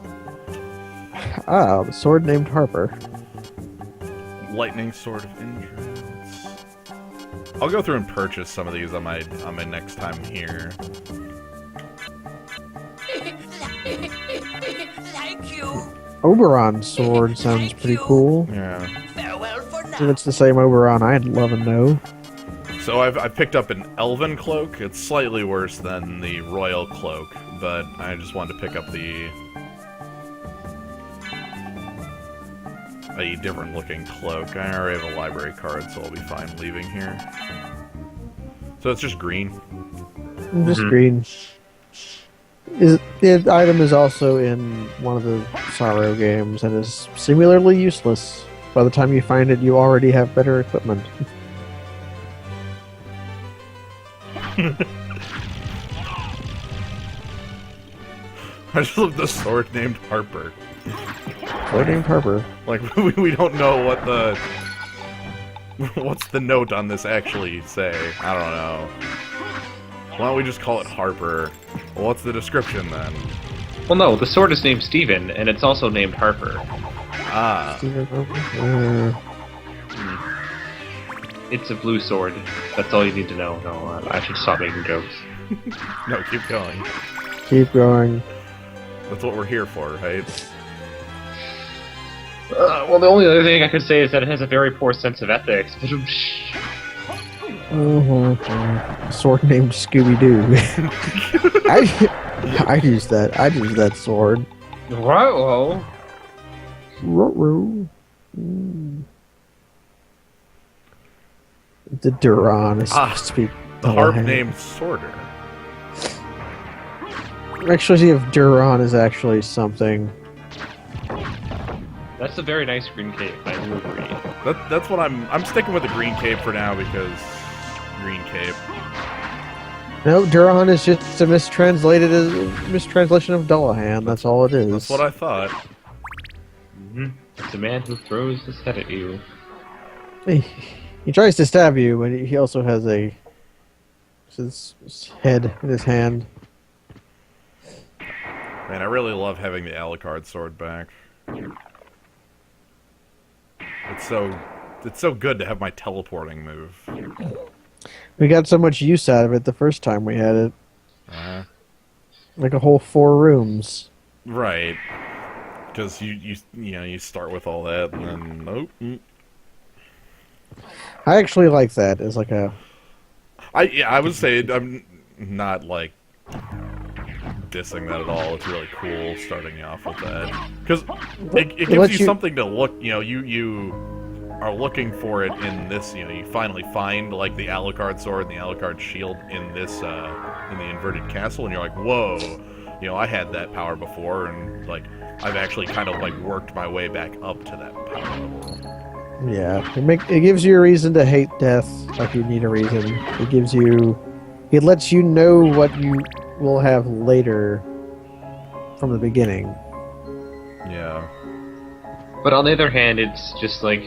Ah, the sword named Harper. Lightning Sword of Endurance. I'll go through and purchase some of these on my next time here. Thank you. Oberon sword sounds pretty cool. Yeah. Farewell for now. If it's the same Oberon, I'd love and know. So I've picked up an Elven Cloak. It's slightly worse than the Royal Cloak, but I just wanted to pick up a different looking cloak. I already have a library card, so I'll be fine leaving here. So it's just green. Just green. The item is also in one of the Sorrow games and is similarly useless. By the time you find it, you already have better equipment. I just love the sword named Harper. Sword named Harper. Like, we don't know what what's the note on this actually say. I don't know. Why don't we just call it Harper? Well, what's the description then? Well, no, the sword is named Steven, and it's also named Harper. Ah. It's a blue sword. That's all you need to know. No, I should stop making jokes. No, keep going. Keep going. That's what we're here for, right? Well, the only other thing I could say is that it has a very poor sense of ethics. Sword named Scooby-Doo. I'd use that. I'd use that sword. Right-o. Ruh-roh. The Duran is supposed to be the harp named Sorter. Actually, see if Duran is actually something. That's a very nice green cape, I do agree. That's what I'm sticking with the green cape for now because green cape. No, Duran is just a mistranslation of Dullahan. That's all it is. That's what I thought. It's a man who throws his head at you. He tries to stab you, but he also has his head in his hand. Man, I really love having the Alucard sword back. It's so good to have my teleporting move. We got so much use out of it the first time we had it. Like a whole 4 rooms. Right. Because you start with all that and then nope. I actually like that as like a. I would say I'm not like dissing that at all. It's really cool starting off with that because it gives you something to look. You are looking for it in this. You finally find like the Alucard sword and the Alucard shield in this in the inverted castle, and you're like, whoa. I had that power before, and like I've actually kind of like worked my way back up to that power level. Yeah, it gives you a reason to hate death, like you need a reason. It lets you know what you will have later from the beginning. Yeah. But on the other hand, it's just like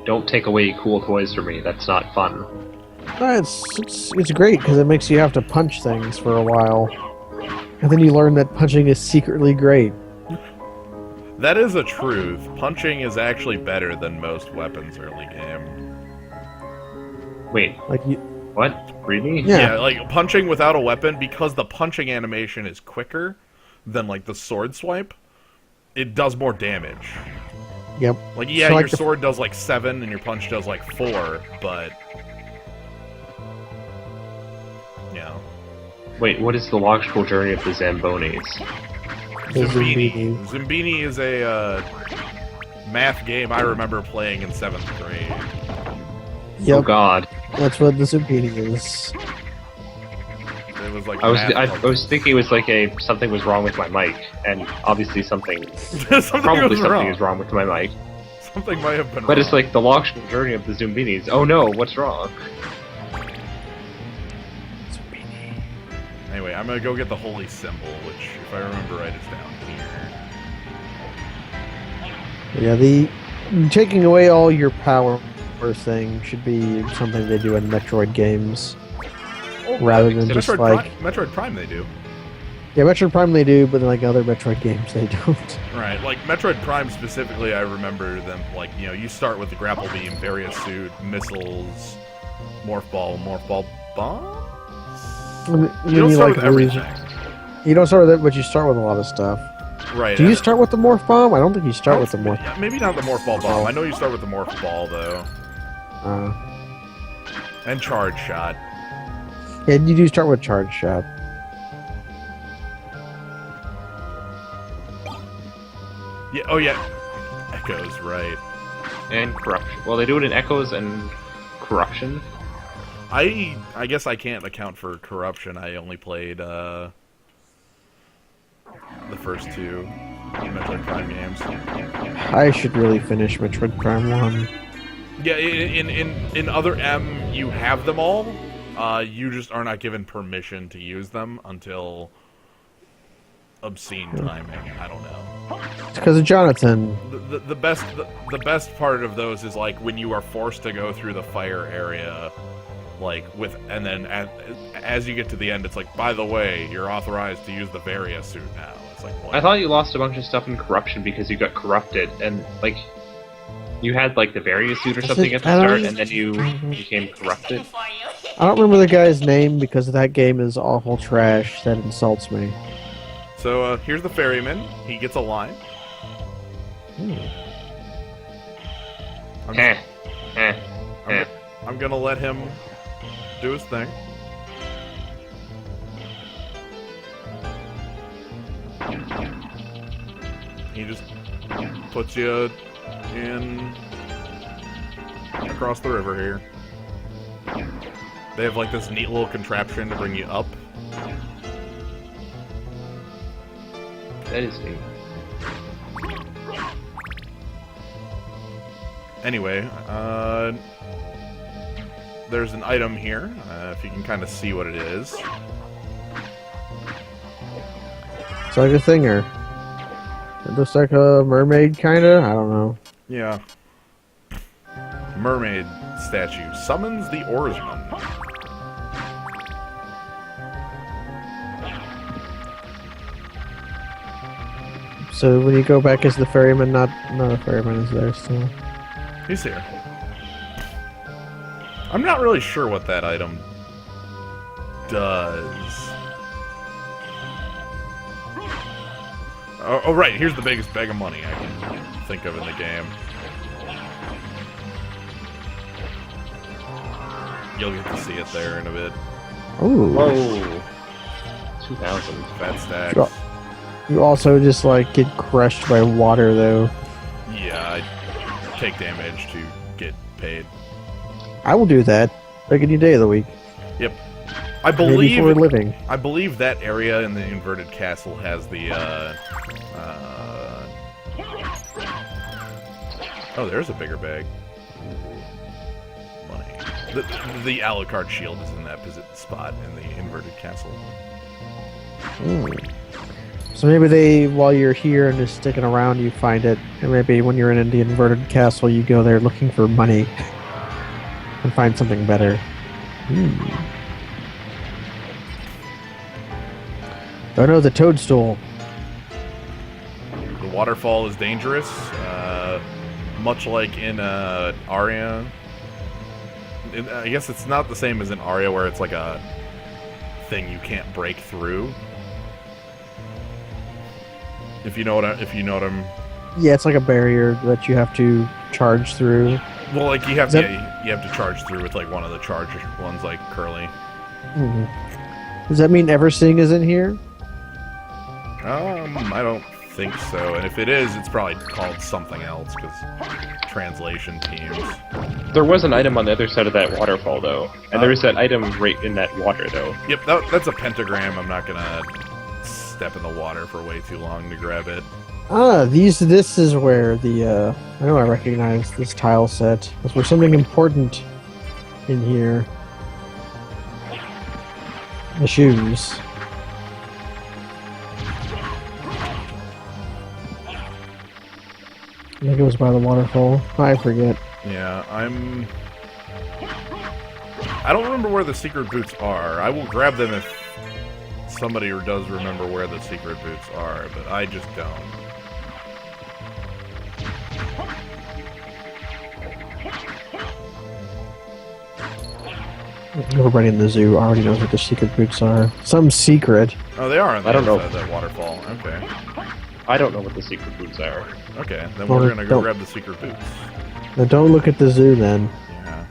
don't take away cool toys from me. That's not fun. It's great because it makes you have to punch things for a while, and then you learn that punching is secretly great. That is a truth. Punching is actually better than most weapons early game. Wait, what? Really? Yeah, like punching without a weapon, because the punching animation is quicker than like the sword swipe, it does more damage. Yep. Like, yeah, so your sword does like 7 and your punch does like 4, but... Yeah. Wait, what is the logical journey of the Zambonis? Zumbini is a math game I remember playing in 7th grade. Yep. Oh god. That's what the Zumbini is. It was like I was thinking it was like something was wrong with my mic, and obviously something is wrong with my mic. Something might have been wrong. But it's like the logical journey of the Zumbinis. Oh no, what's wrong? Anyway, I'm gonna go get the holy symbol, which, if I remember right, is down here. Yeah, the taking away all your power thing should be something they do in Metroid games, rather than just like Metroid Prime. They do. Yeah, Metroid Prime they do, but like other Metroid games they don't. Right, like Metroid Prime specifically, I remember them, like, you know, you start with the grapple beam, various suit, missiles, morph ball bomb? You don't start with everything. You don't start with it, but you start with a lot of stuff. Right. Do you start with the morph bomb? I don't think you start with the morph. Yeah, maybe not the morph ball bomb. I know you start with the morph ball, though. And charge shot. Yeah, you do start with charge shot. Yeah. Oh yeah. Echoes, right? And corruption. Well, they do it in echoes and corruption. I guess I can't account for corruption. I only played the first two Metroid Prime games. I should really finish Metroid Prime 1. Yeah, in other M, you have them all. You just are not given permission to use them until obscene timing. I don't know. It's because of Jonathan. The best part of those is like when you are forced to go through the fire area, like and then as you get to the end, it's like, by the way, you're authorized to use the Varia suit now. It's like, what? I thought you lost a bunch of stuff in corruption because you got corrupted, and like you had like the Varia suit or something at the start, and then you became corrupted. I don't remember the guy's name because that game is awful trash. That insults me. So here's the ferryman. He gets a line. I'm gonna let him do his thing. He just puts you in across the river here. They have like this neat little contraption to bring you up. That is neat. Anyway, there's an item here, if you can kind of see what it is. It's like a thinger. It looks like a mermaid, kinda? I don't know. Yeah. Mermaid statue summons the oarsman. So when you go back as the ferryman, not a ferryman is there still. He's here. I'm not really sure what that item does. Oh, right, here's the biggest bag of money I can think of in the game. You'll get to see it there in a bit. Ooh. Whoa. 2,000. Fat stacks. You also just like get crushed by water though. Yeah, I take damage to get paid. I will do that like any day of the week. Yep. Maybe for a living. I believe that area in the inverted castle has the oh, there's a bigger bag. Money. The Alucard shield is in that spot in the inverted castle. So maybe while you're here and just sticking around, you find it, and maybe when you're in the inverted castle, you go there looking for money and find something better. Oh no, the toadstool. The waterfall is dangerous, much like in Aria. I guess it's not the same as in Aria, where it's like a thing you can't break through. If you know what I'm. Yeah, it's like a barrier that you have to charge through. Well, like you have to charge through with like one of the charge ones, like Curly. Does that mean Eversing is in here? I don't think so. And if it is, it's probably called something else because translation teams. There was an item on the other side of that waterfall, though, and there is that item right in that water, though. Yep, that's a pentagram. I'm not gonna step in the water for way too long to grab it. This is where the I know I recognize this tile set. Is where something important in here. The shoes. I think it was by the waterfall. I forget. Yeah, I don't remember where the secret boots are. I will grab them if somebody does remember where the secret boots are, but I just don't. Everybody in the zoo already knows what the secret boots are. Some secret. Oh, they are on the I don't other know. side of that waterfall. Okay. I don't know what the secret boots are. Okay, then Well, we're gonna go don't- grab the secret boots. Now don't look at the zoo then. Yeah.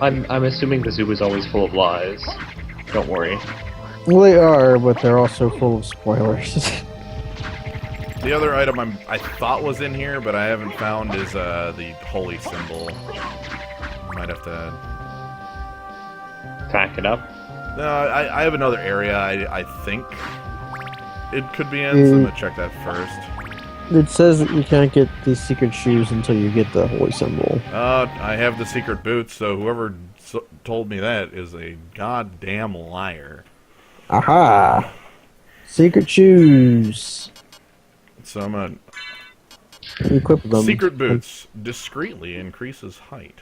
I'm assuming the zoo is always full of lies. Don't worry. Well, they are, but they're also full of spoilers. The other item I thought was in here, but I haven't found is the holy symbol. Might have to. Pack it up. No, I have another area I think it could be in, so I'm gonna check that first. It says that you can't get these secret shoes until you get the holy symbol. I have the secret boots, so whoever told me that is a goddamn liar. Aha! Secret shoes. So I'm gonna... Equip them. Secret boots discreetly increases height.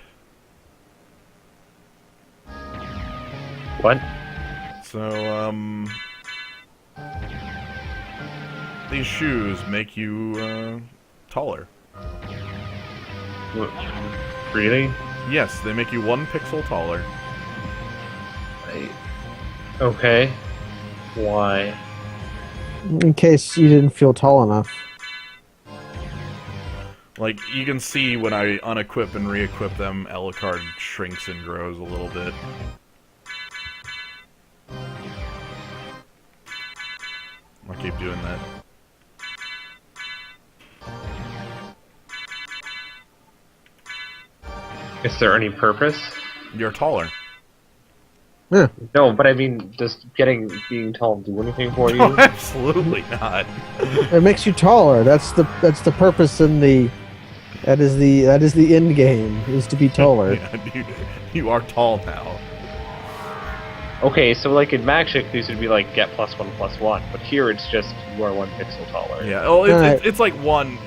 What? So, these shoes make you, taller. Really? Yes, they make you 1 pixel taller. Okay. Why? In case you didn't feel tall enough. Like, you can see when I unequip and re-equip them, Alucard shrinks and grows a little bit. I'll keep doing that. Is there any purpose? You're taller. Yeah. No, but I mean, does being tall do anything for you? No, absolutely not. It makes you taller. That's the purpose in the. That is the end game, is to be taller. Yeah, you are tall now. Okay, so like in Magic, these would be like get +1/+1, but here it's just you are 1 pixel taller. Yeah, oh, Alright. it's like 1...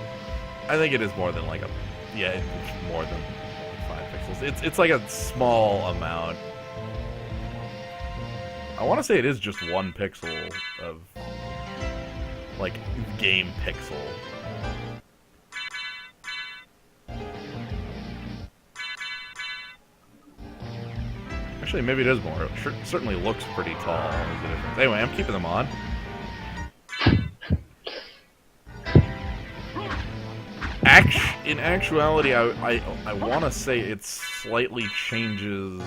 I think it is more than like a... Yeah, it's more than 5 pixels. It's like a small amount. I want to say it is just 1 pixel of... like, game pixel. Actually, maybe it is more. It certainly looks pretty tall. Is the difference. Anyway, I'm keeping them on. In actuality, I want to say it slightly changes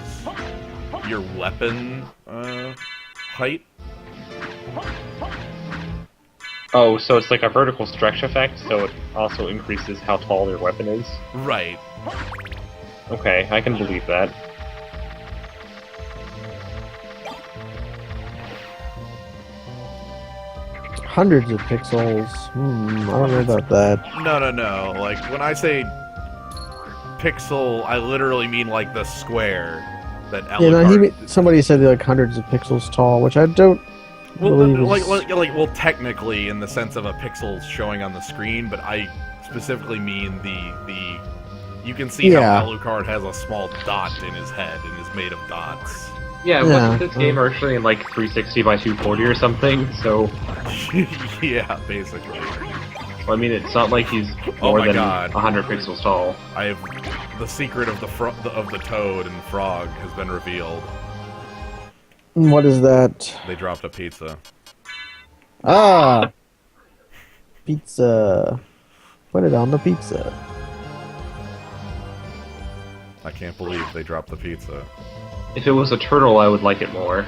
your weapon height. Oh, so it's like a vertical stretch effect, so it also increases how tall your weapon is? Right. Okay, I can believe that. Hundreds of pixels. I don't know about that. No. Like, when I say pixel, I literally mean like the square that Alucard... Somebody said like hundreds of pixels tall, which I don't believe is... Well, technically, in the sense of a pixel showing on the screen, but I specifically mean the you can see how Alucard has a small dot in his head and is made of dots. Yeah, wasn't this game originally in like 360 by 240 or something? So, yeah, basically. I mean, it's not like he's more than 100 pixels tall. I have the secret of the toad and frog has been revealed. What is that? They dropped a pizza. Ah! Pizza. Put it on the pizza. I can't believe they dropped the pizza. If it was a turtle, I would like it more.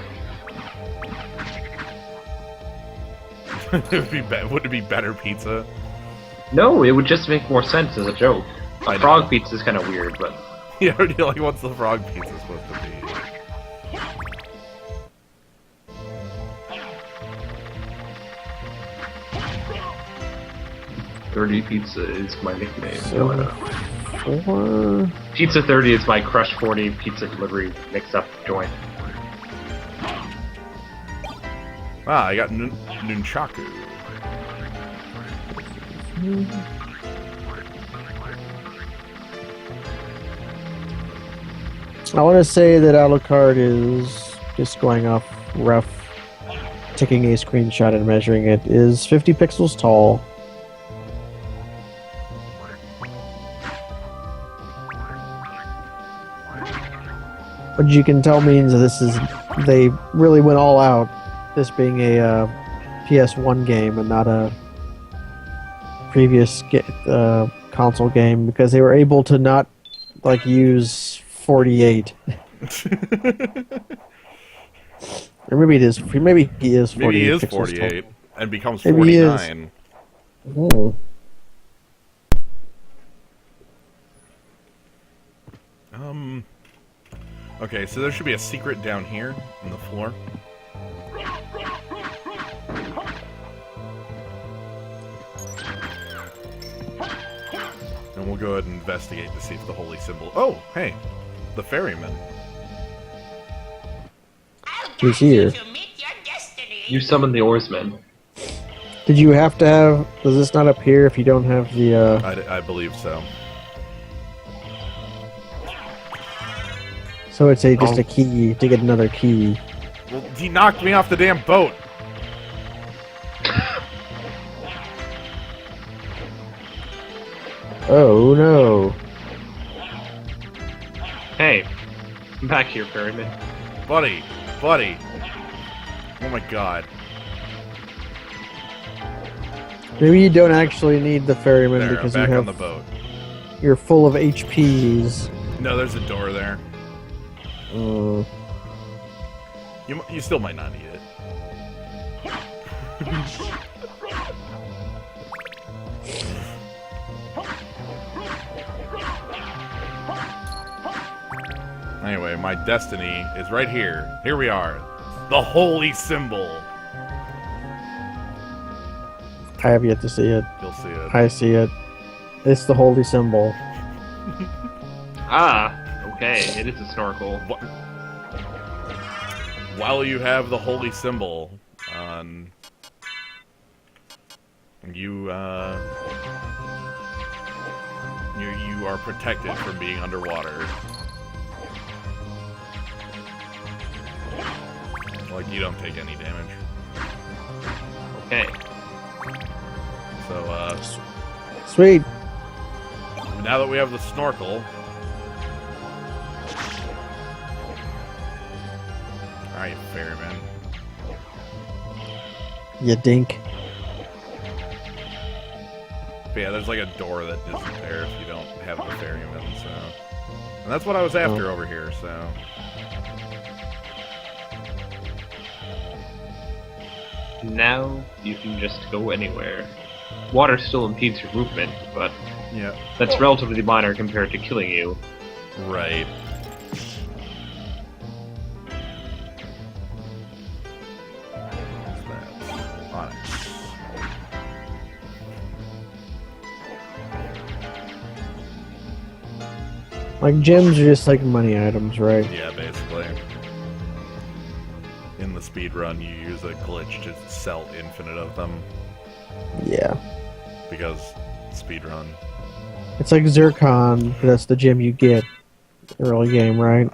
Would it be better pizza? No, it would just make more sense as a joke. A frog pizza is kind of weird, but... Yeah, like, what's the frog pizza supposed to be? 30 Pizza is my nickname. Or... Pizza 30 is my Crush 40 pizza delivery mix-up joint. Ah, I got nunchaku. I want to say that Alucard is just going off rough, taking a screenshot and measuring it, is 50 pixels tall. What you can tell means that they really went all out, this being a PS1 game and not a previous console game, because they were able to not use 48. Or maybe it is. Maybe he is 48. Maybe he is pixels 48 tall. and becomes Maybe 49. Oh. Okay, so there should be a secret down here on the floor. And we'll go ahead and investigate to see if the holy symbol... Oh, hey! The ferryman. He's here. You summon the oarsman. Did you have to have... Does this not appear if you don't have the... I believe so. So it's just a key to get another key. Well, he knocked me off the damn boat! Oh no. Hey, I'm back here, ferryman. Buddy! Buddy! Oh my god. Maybe you don't actually need the ferryman There, because I'm back you on have... the boat. You're full of HPs. No, there's a door there. Uh, You still might not need it. Anyway, my destiny is right here. Here we are. The holy symbol. I have yet to see it. You'll see it. I see it. It's the holy symbol. Ah, okay, it is a snorkel. While you have the holy symbol on, you are protected from being underwater. Like, you don't take any damage. Okay. So, Sweet. now that we have the snorkel... Alright, ferryman. You dink. But yeah, there's like a door that isn't there if you don't have the ferryman, so... And that's what I was after over here, so... Now you can just go anywhere. Water still impedes your movement, but Yeah. that's relatively minor compared to killing you. Right. Onyx. Like, gems are just like money items, right? Yeah, basically. In the speedrun, you use a glitch to sell infinite of them. Yeah. Because speedrun. It's like Zircon, but that's the gem you get early game, right?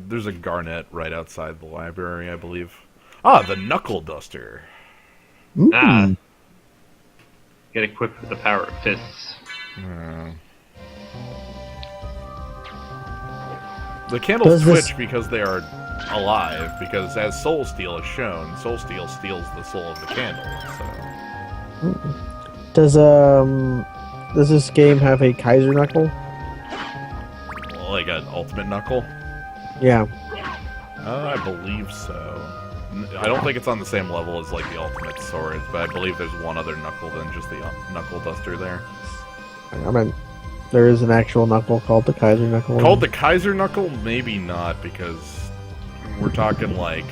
There's a garnet right outside the library, I believe. Ah, the Knuckle Duster. Ah. Get equipped with the power of fists. The candles Does this- twitch because they are alive, because as Soul Steal has shown, Soul Steal steals the soul of the candle, so... Does this game have a Kaiser Knuckle? Like an Ultimate Knuckle? Yeah. I believe so. I don't think it's on the same level as, like, the Ultimate Swords, but I believe there's one other Knuckle than just the Knuckle Duster there. I mean, there is an actual Knuckle called the Kaiser Knuckle. Called the Kaiser Knuckle? Maybe not, because we're talking, like,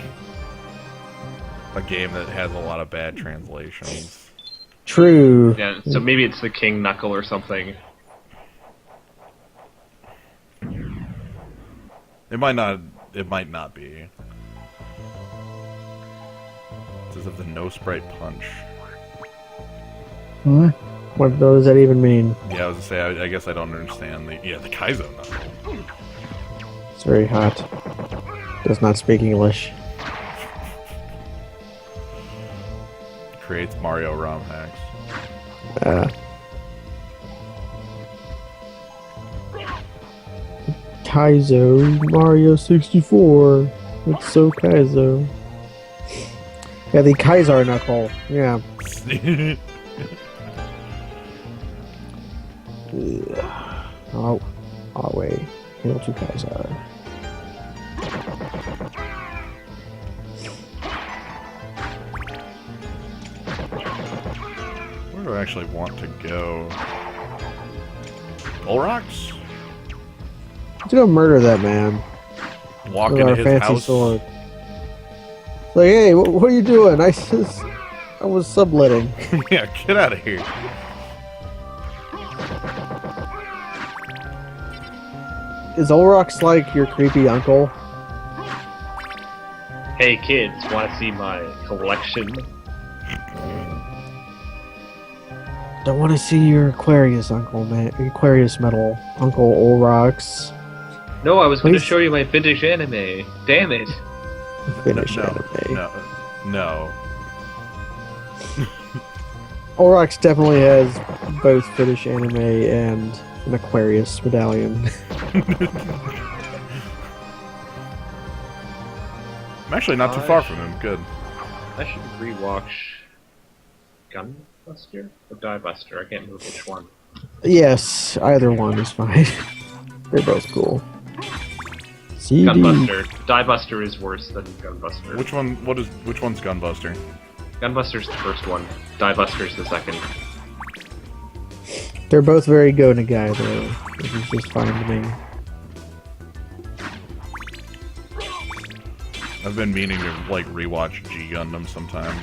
a game that has a lot of bad translations. True. Yeah, so maybe it's the King Knuckle or something. It might not be. Does have the no sprite punch? Huh? What does that even mean? Yeah, I was gonna say, I guess I don't understand the Kaizo knuckle. It's very hot. Does not speak English. Creates Mario ROM hacks. Kaizo, Mario 64. It's so Kaizo. Yeah, the Kaizar knuckle. Yeah. Oh, wait. Hail to Kaizar. Where do I actually want to go? Bullrocks? Let's go murder that man. Walk with into our his fancy house? sword. Like, hey, what are you doing? I was subletting. Yeah, get out of here. Is Olrox like your creepy uncle? Hey kids, want to see my collection? Don't want to see your Aquarius uncle, man. Aquarius metal, Uncle Olrox. No, I was going to Please? show you my vintage anime. Damn it. Finish No, anime. no. Olrox definitely has both Finnish anime and an Aquarius medallion. I'm actually not too far from him. Good. I should rewatch Gunbuster or Diebuster. I can't remember which one. Yes, either one is fine. They're both cool. CD. Gunbuster. Diebuster is worse than Gunbuster. Which one's Gunbuster? Gunbuster's the first one. Diebuster's the second. They're both very go Nagai though, which is just fine to me. I've been meaning to like rewatch G Gundam sometime.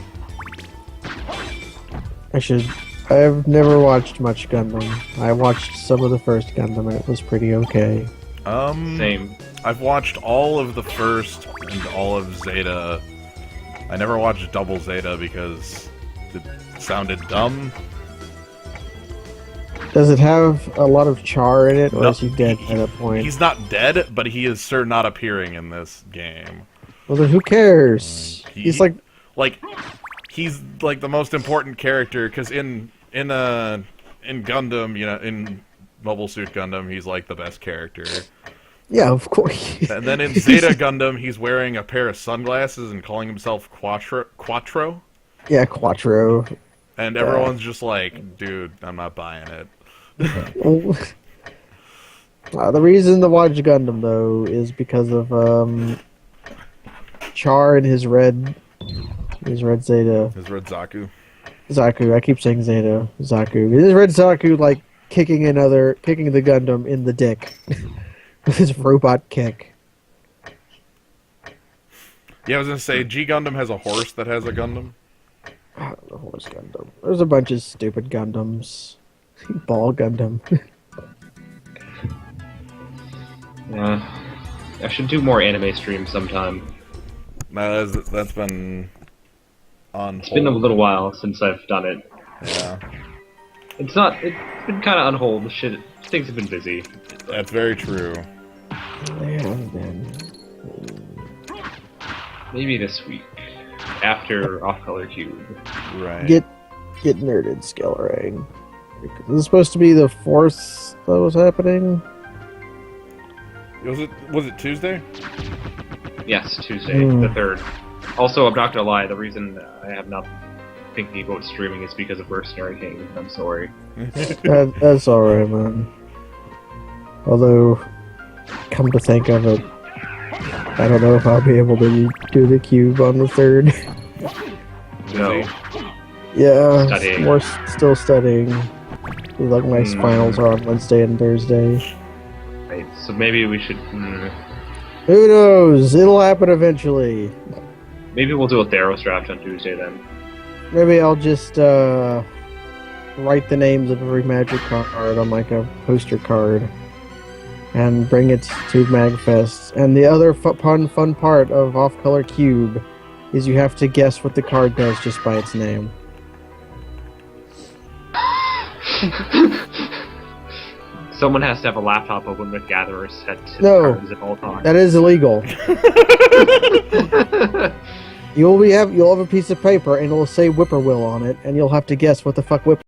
I've never watched much Gundam. I watched some of the first Gundam and it was pretty okay. Same. I've watched all of the first and all of Zeta. I never watched Double Zeta because it sounded dumb. Does it have a lot of char in it, or No, is he dead at that point? He's not dead, but he is sure not appearing in this game. Well, then who cares? He's like he's like the most important character because in Gundam, you know, in Mobile Suit Gundam, he's like the best character. Yeah, of course. And then in Zeta Gundam, he's wearing a pair of sunglasses and calling himself Quattro. Yeah, Quattro. And everyone's just like, dude, I'm not buying it. The reason to watch Gundam though is because of Char and his red Zeta. His red Zaku. Zaku. I keep saying Zeta. Zaku. His red Zaku like kicking the Gundam in the dick with his robot kick. Yeah, I was gonna say G Gundam has a horse that has a Gundam. The horse Gundam. There's a bunch of stupid Gundams. Ball Gundam. Yeah. I should do more anime streams sometime. No, that's been on It's hold. been a little while since I've done it. Yeah, It's been kind of on hold. Things have been busy. that's very true. They have been. Maybe this week. After Off Color Cube. Right. Get nerded, Skellering. This is supposed to be the 4th that was happening. Was it Tuesday? Yes, Tuesday, the 3rd. Also, I'm not gonna lie, the reason I have not thinking about streaming is because of Mercenary King. I'm sorry. That's alright, man. Although, come to think of it, I don't know if I'll be able to do the cube on the 3rd. No. Yeah, Studying. we're still studying. Like my finals are on Wednesday and Thursday. Right, so maybe we should... Who knows? It'll happen eventually. Maybe we'll do a Theros draft on Tuesday then. Maybe I'll just write the names of every magic card on like a poster card and bring it to MagFest. And the other fun part of Off Color Cube is you have to guess what the card does just by its name. Someone has to have a laptop open with Gatherer set to No. cards at all times. That is illegal. You'll have a piece of paper and it'll say Whippoorwill on it, and you'll have to guess what the fuck Whippoorwill